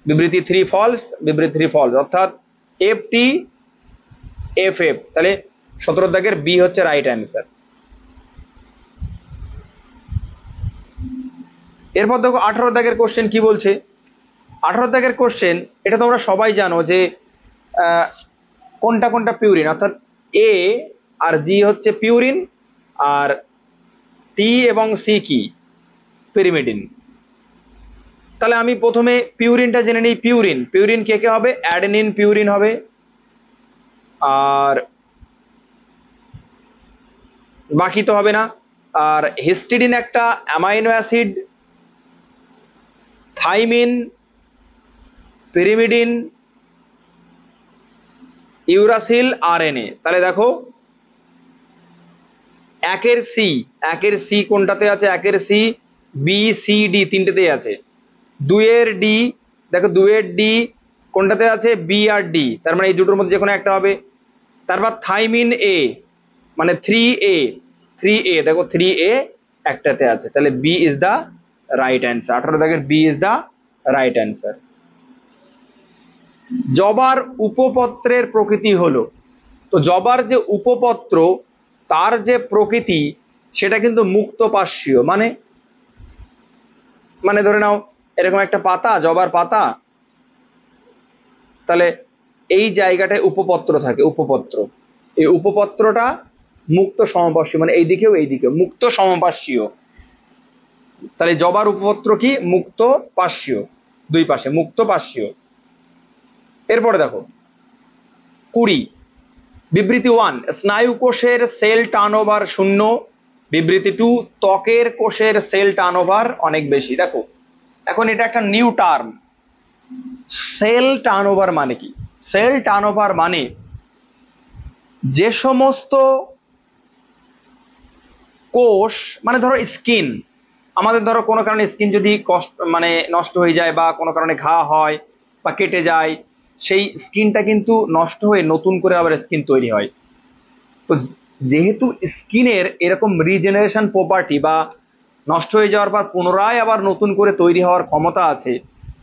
বিবৃতি 3 ফলস, বিবৃতি 3 ফলস, অর্থাৎ FT FF। তাহলে 17 দাগের বি হচ্ছে রাইট অ্যান্সার। এরপর দেখো 18 দাগের কোশ্চেন কি বলছে। 18 দাগের কোশ্চেন, এটা তোমরা সবাই জানো যে কোনটা কোনটা পিউরিন, অর্থাৎ এ আর জি হচ্ছে পিউরিন, আর টি এবং সি কি? পিরিমিডিন। তাহলে আমি প্রথমে পিউরিনটা জেনে নিই। পিউরিন, পিউরিন কে কে হবে? অ্যাডেনিন পিউরিন হবে, আর বাকি তো হবে না। আর হিস্টিডিন একটা amino acid, thymine, pyrimidine, uracil, RNA। তাহলে দেখো একের সি কোনটাতে আছে? একের সি বি সি ডি তিনটেতেই আছে। 2 এর ডি, দেখো 2 এর ডি কোনটাতে আছে? বি আর ডি, তার মানে এই দুটোর মধ্যে যে কোনো একটা হবে। তারপর থাইমিন এ মানে 3A, দেখো 3A একটাতে আছে, তাহলে B is the right answer. 18 দাগের B is the right answer. জবার উপপত্রের প্রকৃতি হলো, তো জবার যে উপপত্র তার যে প্রকৃতি সেটা কিন্তু মুক্তপার্শ্বীয়। মানে মানে ধরে নাও এরকম একটা পাতা, জবার পাতা, তাহলে এই জায়গাটায় উপপত্র থাকে, উপপত্র। এই উপপত্রটা মুক্ত সমপার্শ্বীয়, মানে এইদিকেও এইদিকেও মুক্ত সমপার্শ্বীয়। তাহলে জবার উপপত্র কি? মুক্ত পার্শ্বীয়, দুই পাশে মুক্ত পার্শ্বীয়। এরপরে দেখো 20, বিবৃতি 1 স্নায়ু কোষের সেল টার্নওভার 0, বিবৃতি 2 ত্বকের কোষের সেল টার্নওভার অনেক বেশি। দেখো এখন এটা একটা নিউ টার্ম। সেল টার্নওভার মানে কি? সেল টার্নওভার মানে যে সমস্ত কোষ, মানে ধরো স্কিন, আমাদের ধরো কোনো কারণে স্কিন যদি মানে নষ্ট হয়ে যায় বা কোনো কারণে ঘা হয় বা কেটে যায়, সেই স্কিনটা কিন্তু নষ্ট হয়ে নতুন করে আবার স্কিন তৈরি হয়। তো যেহেতু স্কিনের এরকম রিজেনারেশন প্রপার্টি বা নষ্ট হয়ে যাওয়ার পর পুনরায় আবার নতুন করে তৈরি হওয়ার ক্ষমতা আছে,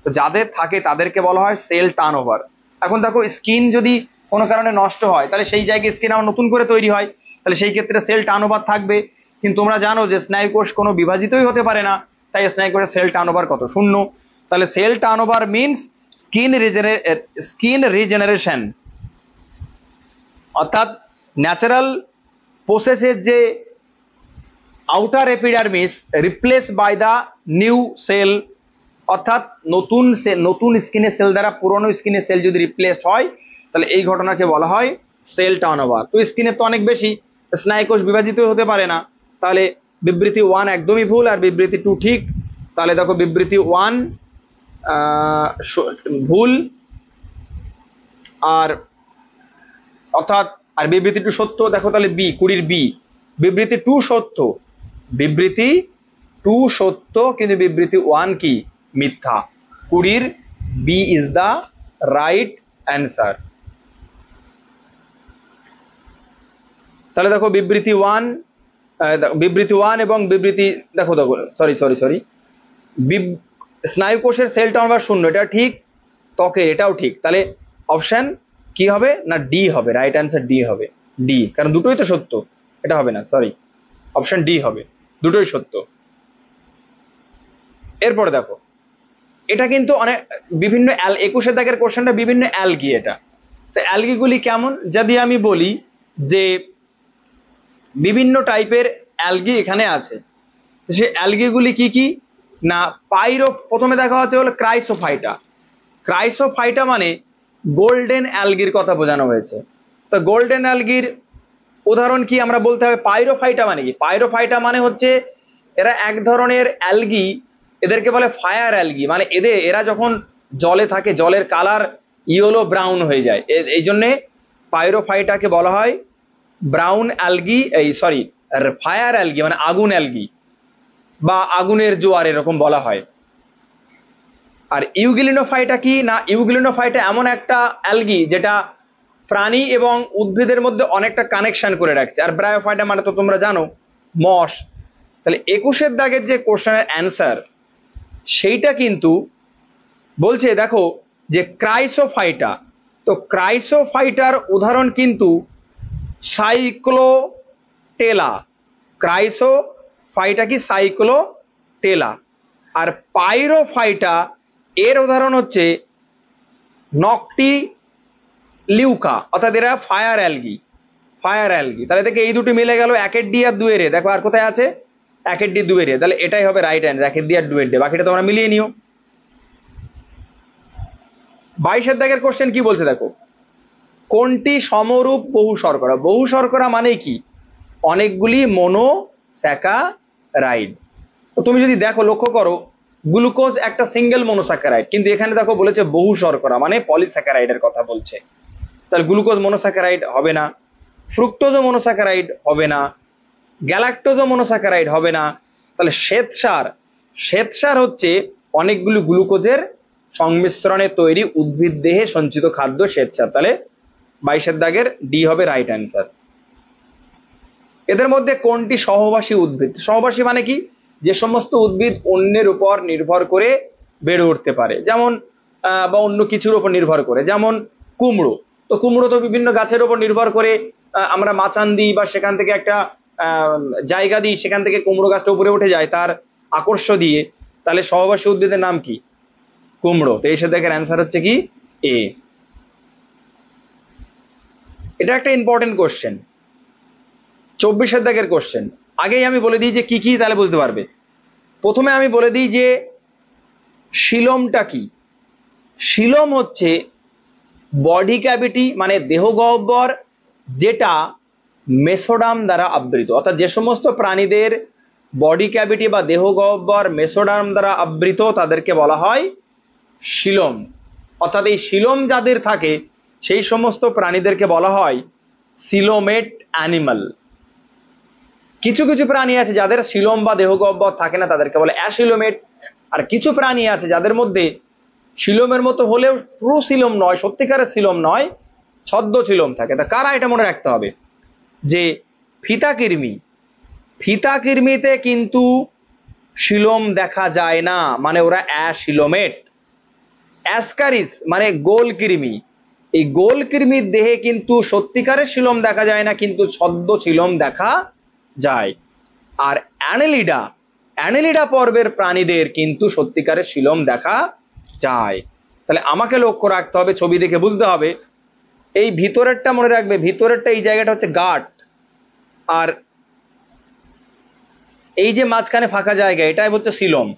তো যাদের থাকে তাদেরকে বলা হয় সেল টার্নওভার। এখন দেখো স্কিন যদি কোনো কারণে নষ্ট হয়, তাহলে সেই জায়গায় স্কিন আবার নতুন করে তৈরি হয়, তাহলে সেই ক্ষেত্রে সেল টার্নওভার থাকবে। কিন্তু তোমরা জানো যে স্নায়ুকোষ কোনো বিভাজিতই হতে পারে না, তাই স্নায়ুকোষের সেল টার্নওভার কত? 0। তাহলে cell turnover means skin regeneration, অর্থাৎ ন্যাচারাল প্রসেসের যে outer epidermis replace by the new cell অর্থাৎ নতুন স্কিনের সেল দ্বারা পুরনো স্কিনের সেল যদি রিপ্লেস হয় তাহলে এই ঘটনাকে বলা হয় সেল টার্নওভার। তো স্কিনের তো অনেক বেশি, স্নায়ুকোষ বিভাজিত হতে পারে না, তাহলে বিবৃতি 1 একদমই ভুল আর বিবৃতি 2 ঠিক। তাহলে দেখো বিবৃতি 1 ভুল, আর অর্থাৎ আর বিবৃতি 2 সত্য। দেখো তাহলে বি 20 বি, বিবৃতি 2 সত্য, বিবৃতি 2 সত্য, কিন্তু বিবৃতি 1 কি মিথ্যা। 20 B is the right answer. তাহলে দেখো বিবৃতি 1 এবং বিবৃতি দেখো সরি স্নায়ুকোষের সেল টার্নওভার 0 এটা ঠিক, ত্বকের এটাও ঠিক। তাহলে অপশন কি হবে না ডি হবে, রাইট অ্যান্সার ডি হবে, ডি, কারণ দুটোই তো সত্য, এটা হবে না, সরি অপশন ডি হবে, দুটোই সত্য। এরপরে দেখো এটা কিন্তু অনেক বিভিন্ন 21 দাগের কোশ্চেনটা বিভিন্ন অ্যালগি, এটা তো অ্যালগিগুলি কেমন যদি আমি বলি যে বিভিন্ন টাইপের অ্যালগি এখানে আছে, সে অ্যালগিগুলি কি কি না প্রথমে দেখা হচ্ছে হলো ক্রাইসোফাইটা। ক্রাইসোফাইটা মানে গোল্ডেন অ্যালগির কথা বোঝানো হয়েছে। তো গোল্ডেন অ্যালগির উদাহরণ কি আমরা বলতে হবে। পাইরোফাইটা মানে কি, পাইরোফাইটা মানে হচ্ছে এরা এক ধরনের অ্যালগি, এদেরকে বলে ফায়ার অ্যালগি, মানে এরা যখন জলে থাকে জলের কালার ইয়েলো ব্রাউন হয়ে যায়, এই জন্যে পাইরোফাইটাকে বলা হয় ব্রাউন অ্যালগি, ফায়ার অ্যালগি মানে আগুন অ্যালগি বা আগুনের জোয়ার এরকম বলা হয়। আর ইউগ্লিনোফাইটা কি না, ইউগ্লিনোফাইটা এমন একটা অ্যালগি যেটা প্রাণী এবং উদ্ভিদের মধ্যে অনেকটা কানেকশন করে রাখছে। আর ব্রায়োফাইটা মানে তো তোমরা জানো মশ। তাহলে 21 দাগের যে কোশ্চেনের অ্যান্সার সেইটা কিন্তু বলছে দেখো যে ক্রাইসোফাইটা। তো ক্রাইসোফাইটার উদাহরণ কিন্তু সাইক্লোটেলা, ক্রাইসোফাইটা কি সাইক্লোটেলা। আর পাইরোফাইটা এর উদাহরণ হচ্ছে নকটি লিউকা, অর্থাৎ এরা ফায়ার অ্যালগি, ফায়ার অ্যালগি। তাহলে দেখে এই দুটো মিলে গেল, 1 ডি আর 2 এর, দেখো আর কোথায় আছে 1 ডি 2 এর, তাহলে এটাই হবে রাইট অ্যান্সার, 1 ডি আর 2 এর, বাকিটা তোমরা মিলিয়ে নিও। 22 দাগের কোশ্চেন কি বলছে দেখো, কোনটি সমরূপ বহু শর্করা। বহু শর্করা মানে কি, অনেকগুলি মোনোস্যাকারাইড। তো তুমি যদি দেখো লক্ষ্য করো গ্লুকোজ একটা সিঙ্গেল মোনোস্যাকারাইড, কিন্তু এখানে দেখো বলেছে বহু শর্করা মানে পলিস্যাকারাইডের কথা বলছে। তাহলে গ্লুকোজ মোনোস্যাকারাইড হবে না, ফ্রুক্টোজও মোনোস্যাকারাইড হবে না, গ্যালাক্টোজও মোনোস্যাকারাইড হবে না। তাহলে শ্বেতসার হচ্ছে অনেকগুলো গ্লুকোজের সংমিশ্রণে তৈরি উদ্ভিদ দেহে সঞ্চিত খাদ্য শ্বেতসার। তাহলে 22 দাগের ডি হবে রাইট অ্যান্সার। এদের মধ্যে কোনটি সহবাসী উদ্ভিদ। সহবাসী মানে কি, যে সমস্ত উদ্ভিদ অন্যের উপর নির্ভর করে বেড়ে উঠতে পারে, যেমন বা অন্য কিছুর উপর নির্ভর করে, যেমন কুমড়ো। তো কুমড়ো তো বিভিন্ন গাছের উপর নির্ভর করে আমরা মাচান দিই বা সেখান থেকে একটা জায়গা দিই, সেখান থেকে কুমড়ো গাছটা উপরে উঠে যায় তার আকর্ষ দিয়ে। তাহলে সহবাসী উদ্ভিদের নাম কি, কুমড়ো। 23 দাগের অ্যান্সার হচ্ছে কি এ। এটা একটা ইম্পর্টেন্ট কোশ্চেন। 24 দাগের কোশ্চেন, আগেই আমি বলে দিই যে কি কি, তাহলে বুঝতে পারবে। প্রথমে আমি বলে দিই যে সিলোমটা কি। সিলোম হচ্ছে বডি ক্যাভিটি মানে দেহগহ্বর, যেটা মেসোডাম দ্বারা আবৃত। অর্থাৎ যে সমস্ত প্রাণীদের বডি ক্যাভিটি বা দেহগহ্বর মেসোডাম দ্বারা আবৃত তাদেরকে বলা হয় সিলোম। অর্থাৎ এই সিলোম যাদের থাকে সেই সমস্ত প্রাণীদেরকে বলা হয় সিলোমেট অ্যানিমাল। কিছু কিছু প্রাণী আছে যাদের সিলোম বা দেহগহ্বর থাকে না, তাদেরকে বলে অ্যাসিলোমেট। আর কিছু প্রাণী আছে যাদের মধ্যে সিলোমের মতো হলেও ট্রু সিলোম নয়, সত্যিকারের সিলোম নয়, ছদ্ম সিলোম থাকে। তা কারা, এটা মনে রাখতে হবে যে ফিতাকৃমি, ফিতাকৃমিতে কিন্তু সিলোম দেখা যায় না, মানে ওরা অ্যাসিলোমেট। অ্যাসকারিস মানে গোল কৃমি, এই গোল কৃমির দেহে কিন্তু সত্যিকারের সিলোম দেখা যায় না, কিন্তু ছদ্ম সিলোম দেখা যায়। আর অ্যানেলিডা পর্বের প্রাণীদের কিন্তু সত্যিকারের সিলোম দেখা যায়। তাহলে আমাকে লক্ষ্য রাখতে হবে, ছবি দেখে বুঝতে হবে। এই ভিতরেরটা মনে রাখবে, ভিতরেরটা এই জায়গাটা হচ্ছে গাট, আর এই যে মাঝখানে ফাঁকা জায়গা এটাই হচ্ছে সিলোম।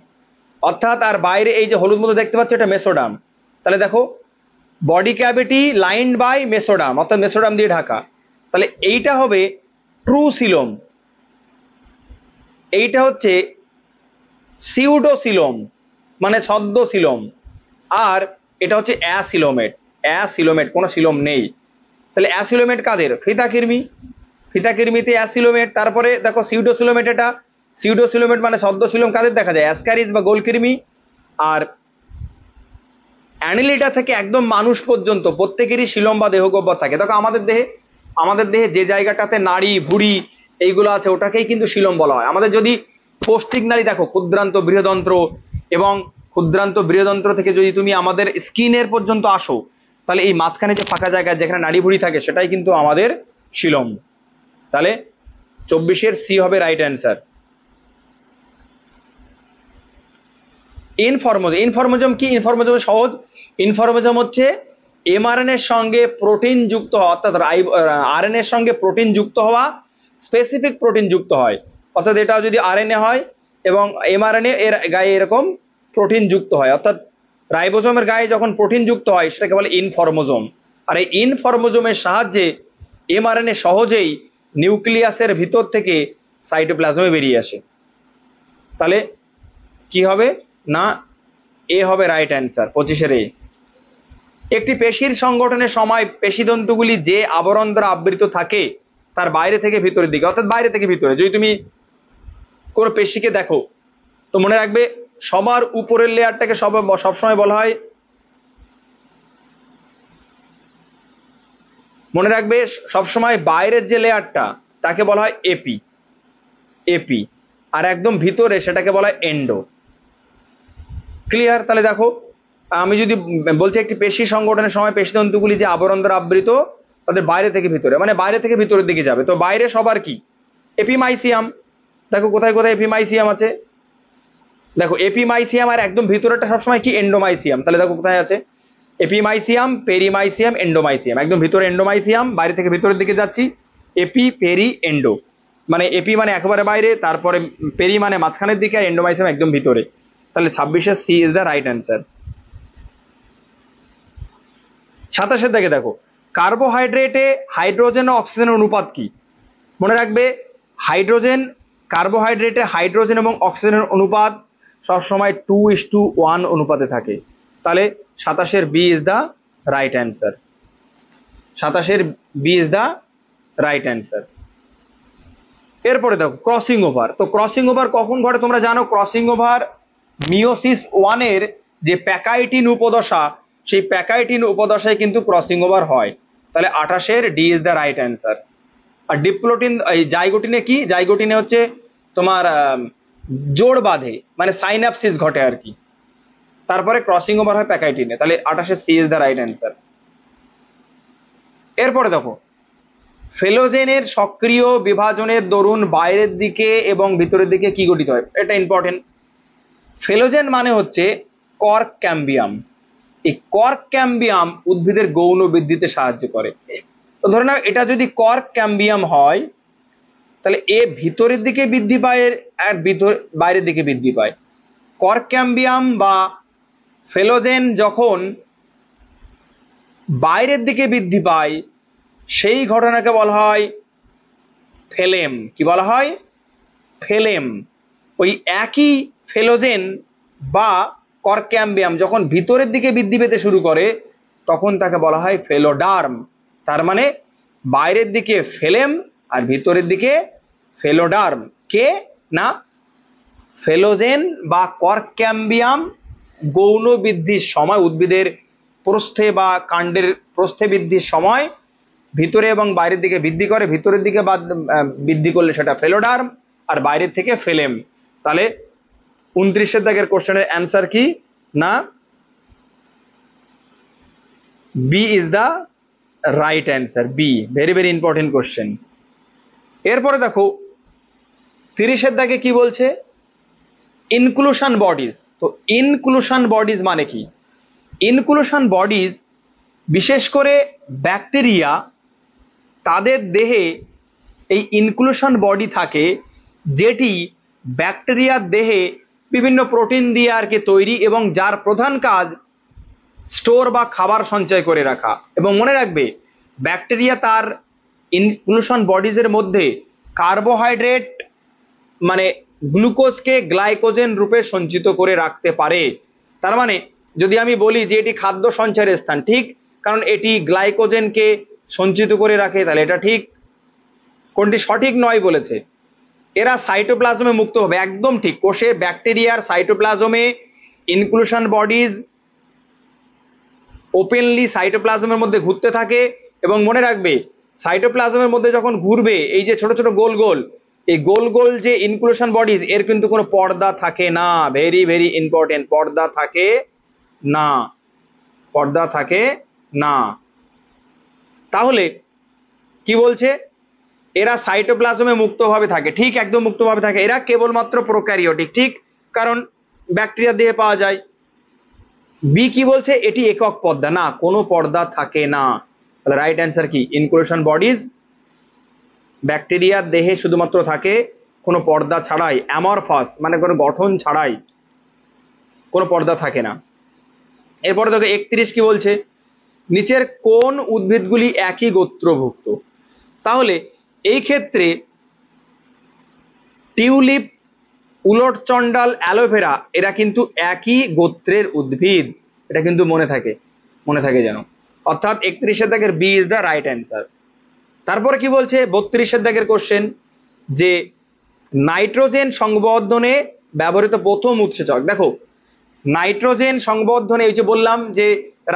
অর্থাৎ আর বাইরে এই যে হলুদ মতো দেখতে পাচ্ছ এটা মেসোডাম। তাহলে দেখো body cavity lined by mesoderm, অর্থাৎ মেসোডাম দিয়ে ঢাকা। তাহলে এইটা হবে ট্রু সিলোম, এইটা হচ্ছে সিউডোসিলোম মানে ছদ্ম সিলোম, আর এটা হচ্ছে অ্যাসিলোমেট। অ্যাসিলোমেট, কোনো সিলোম নেই। তাহলে অ্যাসিলোমেট কাদের? ফিতাকৃমি, ফিতাকৃমিতে অ্যাসিলোমেট। তারপরে দেখো সিউডোসিলোমেট, এটা সিউডোসিলোমেট মানে ছদ্ম সিলোম কাদের দেখা যায়? অ্যাসক্যারিস বা গোলকৃমি। আর অ্যানিলিডা থেকে একদম মানুষ পর্যন্ত প্রত্যেকেরই সিলোম বা দেহগহ্বর থাকে। দেখো আমাদের দেহে যে জায়গাটাতে নাড়ি ভুঁড়ি এইগুলো আছে ওটাকেই কিন্তু সিলোম বলা হয়। আমাদের যদি পৌষ্টিক নাড়ি দেখো, ক্ষুদ্রান্ত বৃহদন্ত্র, এবং ক্ষুদ্রান্ত বৃহদন্ত্র থেকে যদি তুমি আমাদের স্কিনের পর্যন্ত আসো, তাহলে এই মাঝখানে যে ফাঁকা জায়গা যেখানে নাড়ি ভুঁড়ি থাকে সেটাই কিন্তু আমাদের সিলোম। তাহলে 24-এর সি হবে রাইট অ্যান্সার। ইনফরমোজম, ইনফরমোজম কি? ইনফরমোজম সহজ। ইনফরমোজম হচ্ছে এমআরএনএ এর সঙ্গে প্রোটিন যুক্ত হওয়া, অর্থাৎ আরএনএ এর সঙ্গে প্রোটিন যুক্ত হওয়া, স্পেসিফিক প্রোটিন যুক্ত হয়। অর্থাৎ এটা যদি আরএনএ হয় এবং এমআরএনএ এর গায়ে এরকম প্রোটিন যুক্ত হয়, অর্থাৎ রাইবোজোমের গায়ে যখন প্রোটিন যুক্ত হয় সেটাকে বলে ইনফরমোজোম। আর এই ইনফরমোজোমের সাহায্যে এমআরএনএ সহজেই নিউক্লিয়াসের ভিতর থেকে সাইটোপ্লাজমে বেরিয়ে আসে। তাহলে কি হবে না, এ হবে রাইট অ্যান্সার 25-এর এ। একটি পেশির সংগঠনের সময় পেশিতন্তুগুলি যে আবরণ দ্বারা আবৃত থাকে তার বাইরে থেকে ভিতরের দিকে, অর্থাৎ বাইরে থেকে ভিতরে। যদি তুমি কোনো পেশিকে দেখো তো মনে রাখবে সবার উপরের লেয়ারটাকে সবসময় বলা হয়, মনে রাখবে সবসময় বাইরের যে লেয়ারটা তাকে বলা হয় এপি, এপি, আর একদম ভিতরে সেটাকে বলা হয় এন্ডো। ক্লিয়ার? তাহলে দেখো আমি যদি বলছি একটি পেশি সংগঠনের সময় পেশিতন্তুগুলি যে আবরণ দ্বারা আবৃত তাদের বাইরে থেকে ভিতরে, মানে বাইরে থেকে ভিতরের দিকে যাবে। তো বাইরে সবার কি? এপিমাইসিয়াম। দেখো কোথায় কোথায় এপিমাইসিয়াম আছে, দেখো এপিমাইসিয়াম, আর একদম ভিতরেটা সবসময় কি? এন্ডোমাইসিয়াম। তাহলে দেখো কোথায় আছে এপিমাইসিয়াম, পেরিমাইসিয়াম, এন্ডোমাইসিয়াম। একদম ভিতরে এন্ডোমাইসিয়াম, বাইরে থেকে ভিতরের দিকে যাচ্ছি, এপি পেরি এন্ডো। মানে এপি মানে একেবারে বাইরে, তারপরে পেরি মানে মাঝখানের দিকে, আর এন্ডোমাইসিয়াম একদম ভিতরে। তাহলে 26-এর C is the right answer. 27-এর দিকে দেখো কার্বোহাইড্রেটে হাইড্রোজেন ও অক্সিজেনের অনুপাত কি? মনে রাখবে হাইড্রোজেন, কার্বোহাইড্রেটে হাইড্রোজেন এবং অক্সিজেনের অনুপাত সবসময় 2:1 অনুপাতে থাকে। তাহলে 27-এর B is the right answer. 27-এর B is the right answer. এরপরে দেখো ক্রসিং ওভার। তো ক্রসিং ওভার কখন ঘটে তোমরা জানো? ক্রসিং ওভার মিওসিস 1-এর যে প্যাকাইটিন উপদশা, সেই প্যাকাইটিন উপদশায় কিন্তু ক্রসিং ওভার হয়। তাহলে 28-এর D is the right answer. আর ডিপ্লোটিন, এই জাইগোটিনে কি? জাইগোটিনে হচ্ছে তোমার জোড় বাঁধে, মানে সাইনাপসিস ঘটে আর কি, তারপরে ক্রসিং ওভার হয় প্যাকাইটিনে। তাহলে 28-এর C is the right answer. এরপরে দেখো ফেলোজেনের সক্রিয় বিভাজনের দরুন বাইরের দিকে এবং ভিতরের দিকে কি গঠিত হয়? এটা ইম্পর্টেন্ট। ফেলোজেন মানে হচ্ছে কর্ক ক্যাম্বিয়াম। এই কর্ক ক্যাম্বিয়াম উদ্ভিদের গৌণ বৃদ্ধিতে সাহায্য করে। তো ধরে নাও এটা যদি কর্ক ক্যাম্বিয়াম হয় তাহলে এ ভিতরের দিকে বৃদ্ধি পায় আর বাইরের দিকে বৃদ্ধি পায়। কর্ক ক্যাম্বিয়াম বা ফেলোজেন যখন বাইরের দিকে বৃদ্ধি পায় সেই ঘটনাকে বলা হয় ফেলেম। কি বলা হয়? ফেলেম। ওই একই ফেলোজেন বা কর্ক ক্যাম্বিয়াম যখন ভিতরের দিকে বৃদ্ধি পেতে শুরু করে তখন তাকে বলা হয় ফেলোডার্ম। তার মানে বাইরের দিকে ফেলেম আর ভিতরের দিকে ফেলোডার্ম। কে না? ফেলোজেন বা কর্ক ক্যাম্বিয়াম গৌণ বৃদ্ধির সময়, উদ্ভিদের প্রস্থে বা কাণ্ডের প্রস্থে বৃদ্ধির সময় ভিতরে এবং বাইরের দিকে বৃদ্ধি করে। ভিতরের দিকে বৃদ্ধি করলে সেটা ফেলোডার্ম, আর বাইরের থেকে ফেলেম। তাহলে 29-এর দাগের কোশ্চেনের অ্যান্সার কি? না, B is the right answer. B, very very important question. এরপরে দেখো 30-এর দাগে কি বলছে? Inclusion bodies. তো ইনক্লুশন বডিজ মানে কি? ইনক্লুশন বডিজ বিশেষ করে ব্যাকটেরিয়া, তাদের দেহে এই ইনক্লুশন বডি থাকে যেটি ব্যাকটেরিয়ার দেহে বিভিন্ন প্রোটিন দিয়ে আর কি তৈরি, এবং যার প্রধান কাজ স্টোর বা খাবার সঞ্চয় করে রাখা। এবং মনে রাখবে, ব্যাকটেরিয়া তার ইনক্লুশন বডিজের মধ্যে কার্বোহাইড্রেট মানে গ্লুকোজকে গ্লাইকোজেন রূপে সঞ্চিত করে রাখতে পারে। তার মানে যদি আমি বলি যে এটি খাদ্য সঞ্চয়ের স্থান, ঠিক, কারণ এটি গ্লাইকোজেনকে সঞ্চিত করে রাখে, তাহলে এটা ঠিক। কোনটি সঠিক নয় বলেছে? এরা সাইটোপ্লাজমে মুক্ত হবে, একদম ঠিক। কোষে ব্যাকটেরিয়ার সাইটোপ্লাজমে ইনক্লুশন বডিজ ওপেনলি সাইটোপ্লাজমের মধ্যে ঘুরতে থাকে, এবং মনে রাখবে সাইটোপ্লাজমের মধ্যে যখন ঘুরবে এই যে ছোট ছোট গোল গোল, এই গোল গোল যে ইনক্লুশন বডিজ, এর কিন্তু কোনো পর্দা থাকে না। ভেরি ভেরি ইম্পর্টেন্ট, পর্দা থাকে না, পর্দা থাকে না। তাহলে কি বলছে? এরা সাইটোপ্লাজমে মুক্তভাবে থাকে, ঠিক, একদম মুক্তভাবে থাকে। এরা কেবলমাত্র প্রোক্যারিওটিক, ঠিক, কারণ ব্যাকটেরিয়া দিয়ে পাওয়া যায়। বি কি বলছে? এটি একক পর্দা, না, কোনো পর্দা থাকে না। তাহলে রাইট অ্যান্সার কি? ইনক্লুশন বডিজ ব্যাকটেরিয়ার দেহে শুধুমাত্র থাকে কোনো পর্দা ছাড়াই, অ্যামরফাস মানে কোনো গঠন ছাড়াই, কোনো পর্দা থাকে না। এরপরে দেখো 31 কি বলছে? নিচের কোন উদ্ভিদগুলি একই গোত্রভুক্ত? তাহলে এই ক্ষেত্রে টিউলিপ, উলটচন্ডাল, অ্যালোভেরা এরা কিন্তু একই গোত্রের উদ্ভিদ, এটা কিন্তু মনে থাকে যেন। অর্থাৎ 31 দাগের B is the right answer. তারপরে কি বলছে 32 দাগের কোশ্চেন, যে নাইট্রোজেন সংবর্ধনে ব্যবহৃত প্রথম উৎসেচক। দেখো নাইট্রোজেন সংবর্ধনে, এই যে বললাম যে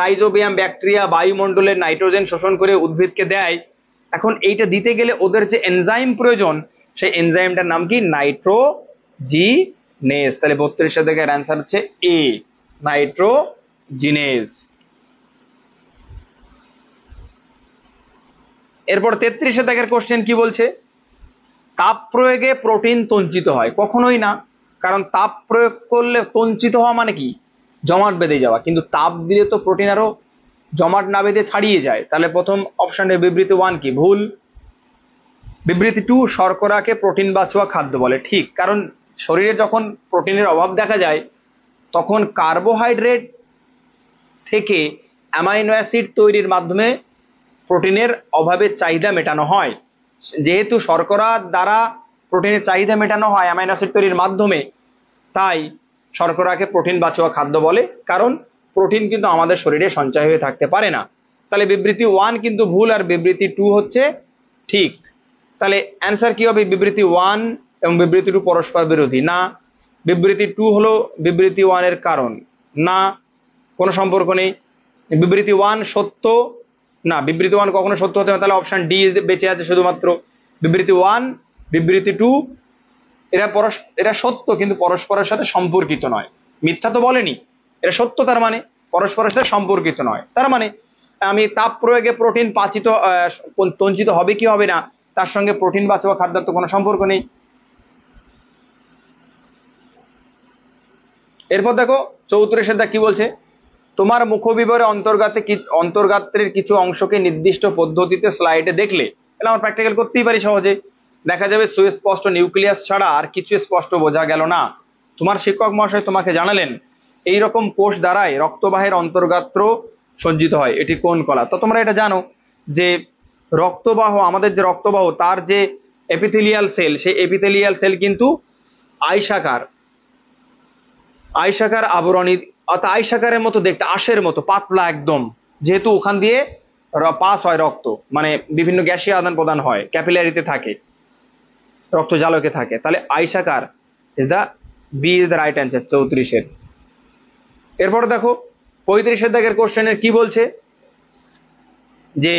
রাইজোবিয়াম ব্যাকটেরিয়া বায়ুমণ্ডলের নাইট্রোজেন শোষণ করে উদ্ভিদকে দেয়, এখন এইটা দিতে গেলে ওদের যে এনজাইম প্রয়োজন, সেই এনজাইমটার নাম কি? নাইট্রোজিনেজ। তাহলে 32 দাগের অ্যান্সার হচ্ছে এ, নাইট্রোজিনেজ। এরপর 33 দাগের কোশ্চেন কি বলছে? তাপ প্রয়োগে প্রোটিন তঞ্চিত হয়? কখনোই না, কারণ তাপ প্রয়োগ করলে তঞ্চিত হওয়া মানে কি? জমাট বেঁধে যাওয়া, কিন্তু তাপ দিলে তো প্রোটিন আরো জমাট না বেঁধে ছাড়িয়ে যায়। তাহলে প্রথম অপশনে বিবৃতি 1 কি? ভুল। বিবৃতি 2, শর্করাকে প্রোটিন বাঁচুয়া খাদ্য বলে, ঠিক, কারণ শরীরে যখন প্রোটিনের অভাব দেখা যায় তখন কার্বোহাইড্রেট থেকে অ্যামাইনো অ্যাসিড তৈরির মাধ্যমে প্রোটিনের অভাবের চাহিদা মেটানো হয়। যেহেতু শর্করার দ্বারা প্রোটিনের চাহিদা মেটানো হয় অ্যামাইনো অ্যাসিড তৈরির মাধ্যমে, তাই শর্করাকে প্রোটিন বাঁচুয়া খাদ্য বলে, কারণ প্রোটিন কিন্তু আমাদের শরীরে সঞ্চয় হয়ে থাকতে পারে না। তাহলে বিবৃতি 1 কিন্তু ভুল, আর বিবৃতি 2 হচ্ছে ঠিক। তাহলে অ্যান্সার কি হবে? বিবৃতি 1 এবং বিবৃতি 2 পরস্পর বিরোধী? না। বিবৃতি 2 হলো বিবৃতি 1 এর কারণ? না, কোনো সম্পর্ক নেই। বিবৃতি 1 সত্য না, বিবৃতি 1 কখনো সত্য হতে হবে, তাহলে অপশন ডি বেঁচে আছে শুধুমাত্র। বিবৃতি 1, বিবৃতি 2 এরা সত্য কিন্তু পরস্পরের সাথে সম্পর্কিত নয়। মিথ্যা তো বলেনি, এটা সত্য, তার মানে পরস্পরের সাথে সম্পর্কিত নয়। তার মানে আমি তাপ প্রয়োগে প্রোটিন পাচিত তঞ্চিত হবে কি হবে না, তার সঙ্গে প্রোটিন বাঁচুয়া খাদ্যের তো কোনো সম্পর্ক নেই। এরপর দেখো 34 দাগ কি বলছে? তোমার মুখবিবরে অন্তর্গাত্রের কিছু অংশকে নির্দিষ্ট পদ্ধতিতে স্লাইডে দেখলে, তাহলে আমার প্র্যাকটিক্যাল করতেই পারি সহজে। দেখা যাবে সুস্পষ্ট নিউক্লিয়াস ছাড়া আর কিছু স্পষ্ট বোঝা গেল না। তোমার শিক্ষক মহাশয় তোমাকে জানালেন এই রকম কোষ দ্বারাই রক্তবাহের অন্তর্গাত্র সজ্জিত হয়, এটি কোন কলা? তো তোমরা এটা জানো যে রক্তবাহ, আমাদের যে রক্তবাহ তার যে এপিথেলিয়াল সেল, সেই এপিথেলিয়াল সেল কিন্তু আয়সাকার আবরণী, অর্থাৎ আয়সাকারের মতো দেখতে, আঁশের মতো পাতলা একদম, যেহেতু ওখান দিয়ে পাস হয় রক্ত, মানে বিভিন্ন গ্যাসীয় আদান প্রদান হয়, ক্যাপিলারিতে থাকে, রক্ত জালকে থাকে, তাহলে আয়সাকার is the B is the right answer 34-এর। এরপর দেখো 35 দাগের কোশ্চেনের কি বলছে? যে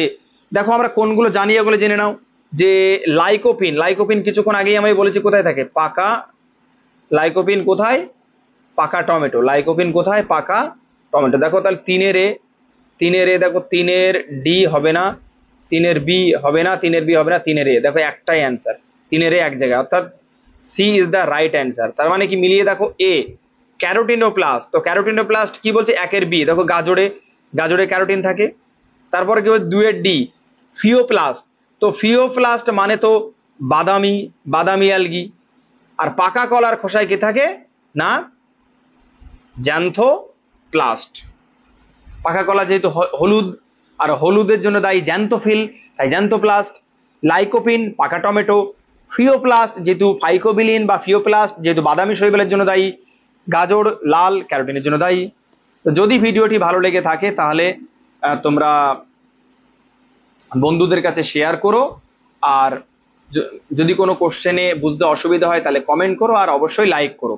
দেখো আমরা কোনগুলো জানি এগুলো জেনে নাও। যে লাইকোপিন কিছুক্ষণ আগেই আমি বলেছি কোথায় থাকে? পাকা লাইকোপিন কোথায়? পাকা টমেটো। লাইকোপিন কোথায়? পাকা টমেটো। দেখো তাহলে 3-এর এ দেখো, 3-এর ডি হবে না, 3-এর বি হবে না, 3-এর বি হবে না, 3-এর এ, দেখো একটাই অ্যান্সার, 3-এর এ এক জায়গায়, অর্থাৎ C is the right answer. তার মানে কি মিলিয়ে দেখো এ ক্যারোটিনোপ্লাস্ট, তো ক্যারোটিনোপ্লাস্ট কি বলছে? 1-এর বি, দেখো গাজরে ক্যারোটিন থাকে। তারপরে কি বলছে? 2-এর ডি ফিওপ্লাস্ট, তো ফিওপ্লাস্ট মানে তো বাদামি অ্যালগি। আর পাকা কলার খোসায় কি থাকে? না জ্যান্থোপ্লাস্ট। পাকা কলা যেহেতু হলুদ, আর হলুদের জন্য দায়ী জ্যান্থোফিল, তাই জ্যান্থোপ্লাস্ট। লাইকোপিন পাকা টমেটো। ফিওপ্লাস্ট যেহেতু ফাইকোবিলিন বা ফিওপ্লাস্ট যেহেতু বাদামি শৈবালের জন্য দায়ী। গাজর লাল ক্যারোটিনের জন্য দায়ী। তো যদি ভিডিওটি ভালো লেগে থাকে তাহলে তোমরা বন্ধুদের কাছে শেয়ার করো, আর যদি কোনো কোশ্চেনে বুঝতে অসুবিধা হয় তাহলে কমেন্ট করো, আর অবশ্যই লাইক করো।